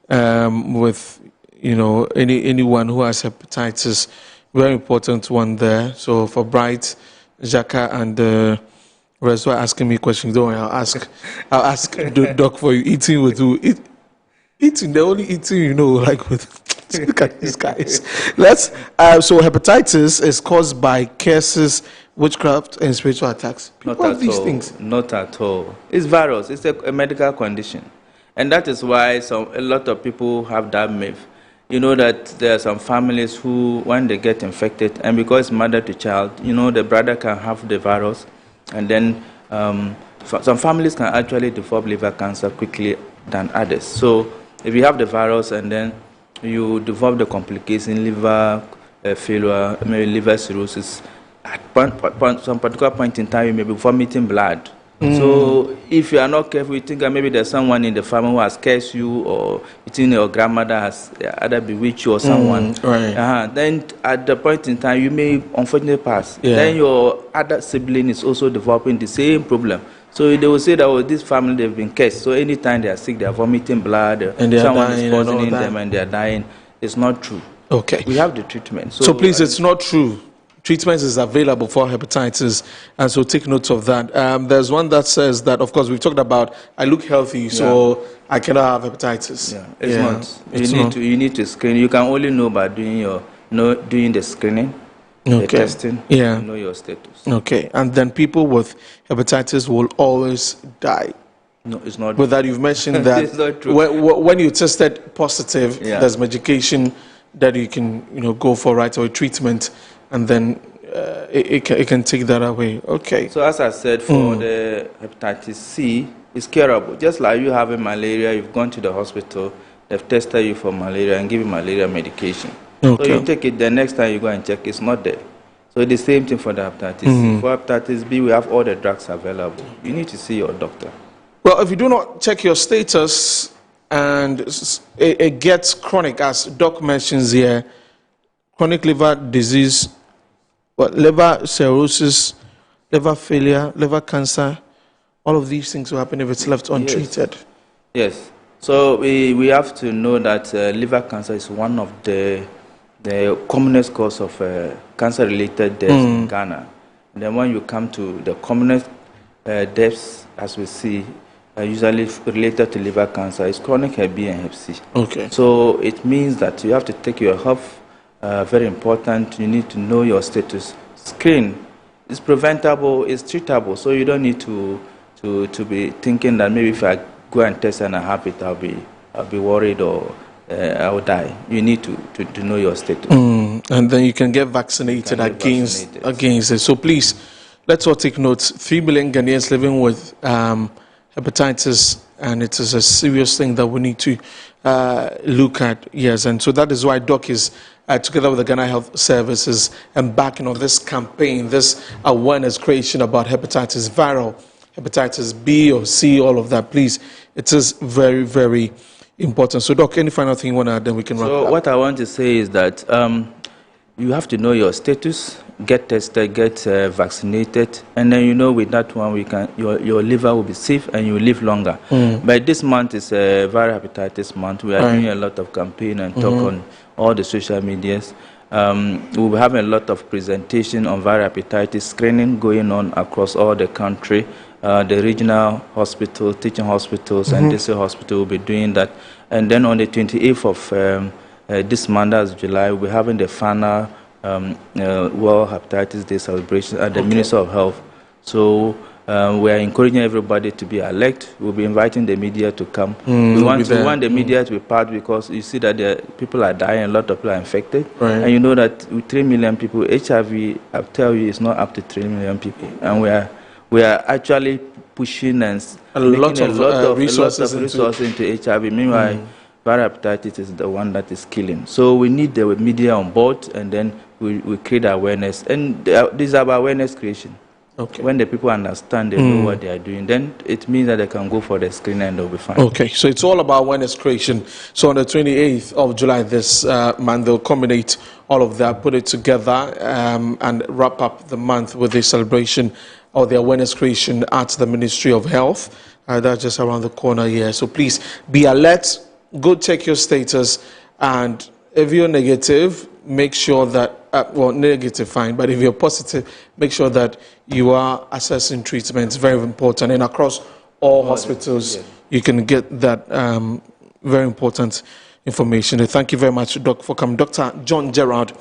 with anyone who has hepatitis. Very important one there. So for Bright, Jaka, and Rezo are asking me questions. Don't worry, I'll ask the doc for you. Eating with who? Eating, the only eating like with. Look at these guys. So hepatitis is caused by curses, witchcraft, and spiritual attacks. People have these things. Not at all. It's virus. It's a medical condition, and that is why a lot of people have that myth. You know that there are some families who, when they get infected, and because mother to child, the brother can have the virus, and then some families can actually develop liver cancer quickly than others. So if you have the virus and then you develop the complication, liver failure, maybe liver cirrhosis, at some particular point in time, you may be vomiting blood. So if you are not careful, you think that maybe there's someone in the family who has cursed you, or you think your grandmother has either bewitched you or someone. Then at the point in time, you may unfortunately pass. Then your other sibling is also developing the same problem. So they will say that this family, they've been cursed. So anytime they are sick, they are vomiting blood, and someone is poisoning them and they are dying. It's not true. Okay. We have the treatment. So please, it's not true. Treatment is available for hepatitis, and so take note of that. There's one that says that, of course, we've talked about, I look healthy, so I cannot have hepatitis. It's not. You need to screen. You can only know by doing the screening. The testing, know your status. Okay, and then people with hepatitis will always die. No, it's not. With that, you've mentioned that it's not true. When you tested positive, there's medication that you can go for, right, or treatment, and then it can take that away. Okay. So as I said, for the hepatitis C, it's curable. Just like you having malaria, you've gone to the hospital, they've tested you for malaria and give you malaria medication. So you take it, the next time you go and check, it's not there. So the same thing for the hepatitis C. For hepatitis B, we have all the drugs available. You need to see your doctor. Well, if you do not check your status and it gets chronic, as Doc mentions here, chronic liver disease, liver cirrhosis, liver failure, liver cancer, all of these things will happen if it's left untreated. Yes. So we have to know that liver cancer is one of the the commonest cause of cancer-related deaths in Ghana. And then when you come to the commonest deaths, as we see, usually related to liver cancer, is chronic Hep B and Hep C. Okay. So it means that you have to take your health very important. You need to know your status. Screen is preventable, it's treatable, so you don't need to be thinking that maybe if I go and test and I have it, I'll be worried or I'll die. You need to know your status. And then you can get vaccinated against it. So please, let's all take notes. 3 million Ghanaians living with hepatitis, and it is a serious thing that we need to look at. Yes, and so that is why Doc is together with the Ghana Health Services embarking on this campaign, this awareness creation about hepatitis, viral hepatitis B or C, all of that. Please, it is very, very important. So, Doc, any final thing you want to add, then we can wrap up. What I want to say is that you have to know your status, get tested, get vaccinated, and then with that one, your liver will be safe and you will live longer. But this month is viral hepatitis month. We are doing a lot of campaign and talk on all the social medias. We'll be having a lot of presentation on viral hepatitis screening going on across all the country. The regional hospital, teaching hospitals, and district hospital will be doing that. And then on the 28th of this month, as July, we'll be having the final World Hepatitis Day celebration at the Ministry of Health. So we are encouraging everybody to be alert. We'll be inviting the media to come. We want the media to be part, because you see that people are dying, a lot of people are infected. And you know that with 3 million people, HIV, I tell you, is not up to 3 million people. And we are actually pushing and a lot of resources into HIV. Meanwhile, viral hepatitis is the one that is killing. So we need the media on board, and then we create awareness. And this is about awareness creation. Okay. When the people understand, they know what they are doing, then it means that they can go for the screen and they'll be fine. Okay, so it's all about awareness creation. So on the 28th of July this month, they'll culminate all of that, put it together, and wrap up the month with the celebration of the awareness creation at the Ministry of Health. That's just around the corner here. So please be alert, go check your status, and if you're negative, make sure that, negative, fine, but if you're positive, make sure that you are assessing treatment. It's very important. And across all hospitals, you can get that very important information. Thank you very much, Doc, for coming. Dr. John Gerard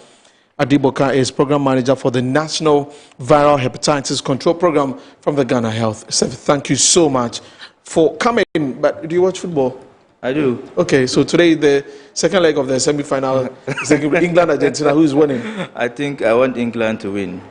Adiboka is Program Manager for the National Viral Hepatitis Control Program from the Ghana Health Service. Thank you so much for coming. But do you watch football? I do. Okay, so today the second leg of the semi-final is England Argentina. Who is winning? I think I want England to win.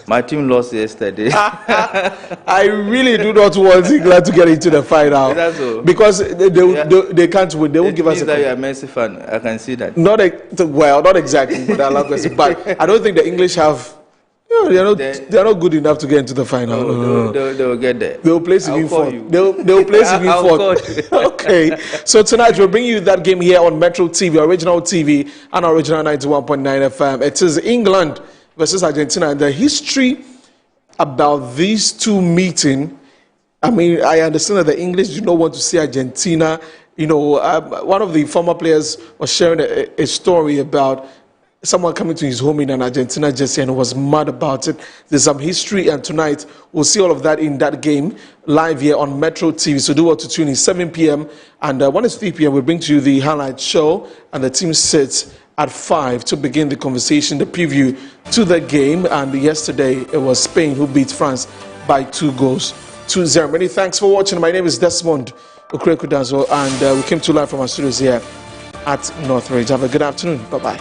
My team lost yesterday. I really do not want England to get into the final. That's all. Because they can't win. They won't give us a that you are a Messi fan. I can see that. Not exactly. But I don't think the English have. They are not good enough to get into the final. They will get there. They will place in fourth. They will place in fourth. Okay. So tonight we'll bring you that game here on Metro TV, original TV, and original 91.9 FM. It is England versus Argentina, and the history about these two meeting. I mean, I understand that the English do not want to see Argentina. One of the former players was sharing a story about someone coming to his home in an Argentina jersey and was mad about it. There's some history, and tonight we'll see all of that in that game live here on Metro TV. So do what to tune in 7 p.m. and when it's 3 p.m. we'll bring to you the highlight show, and the team sits at 5 to begin the conversation, the preview to the game. And yesterday it was Spain who beat France by 2-0. Many thanks for watching. My name is Desmond Okrekudanzo, and we came to live from our studios here at Northridge. Have a good afternoon. Bye-bye.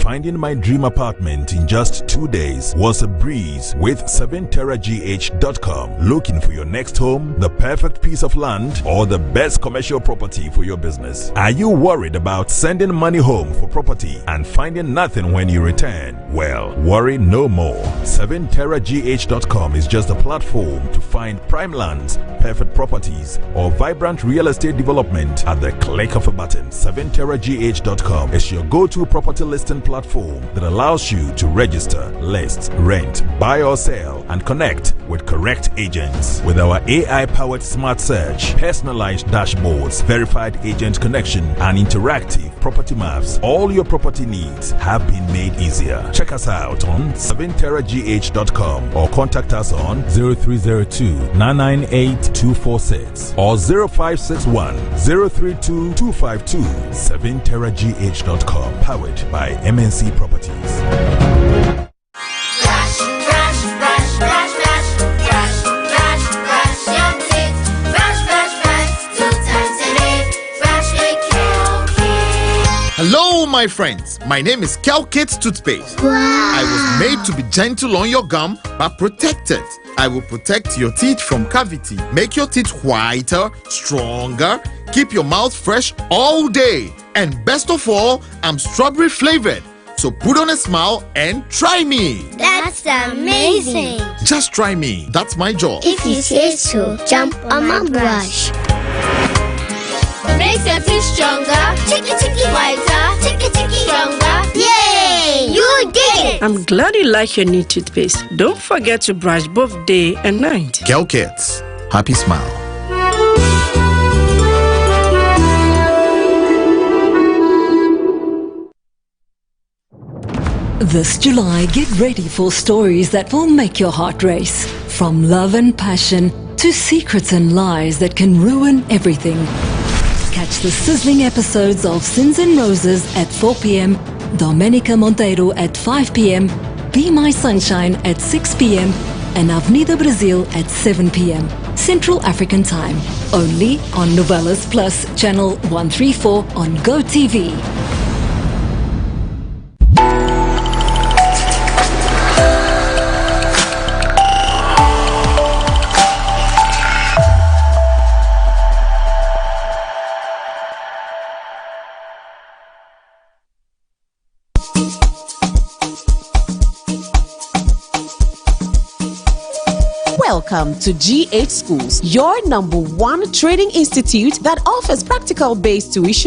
Finding my dream apartment in just 2 days was a breeze with 7terragh.com. Looking for your next home, the perfect piece of land, or the best commercial property for your business? Are you worried about sending money home for property and finding nothing when you return? Well, worry no more. 7terragh.com is just a platform to find prime lands, perfect properties, or vibrant real estate development at the click of a button. 7terragh.com is your go-to property listing platform platform that allows you to register, list, rent, buy or sell, and connect with correct agents. With our AI-powered smart search, personalized dashboards, verified agent connection, and interactive property maps, all your property needs have been made easier. Check us out on 7terragh.com or contact us on 0302-998-246 or 0561 032 252. 7terragh.com, powered by MNC Properties. Hello, my friends. My name is Calkit Toothpaste. Wow. I was made to be gentle on your gum but protected. I will protect your teeth from cavity, make your teeth whiter, stronger, keep your mouth fresh all day. And best of all, I'm strawberry flavored. So put on a smile and try me. That's amazing. Just try me. That's my job. If you say so, jump on my brush. Makes your teeth stronger, chicky whiter, chicky stronger. Yay! You did it! I'm glad you like your new toothpaste. Don't forget to brush both day and night. Calkits. Happy smile. This July, get ready for stories that will make your heart race. From love and passion to secrets and lies that can ruin everything. Catch the sizzling episodes of Sins and Roses at 4 p.m., Domenica Monteiro at 5 p.m., Be My Sunshine at 6 p.m., and Avenida Brazil at 7 p.m. Central African Time. Only on Novelas Plus, channel 134 on GoTV. Welcome to GH Schools, your #1 training institute that offers practical-based tuition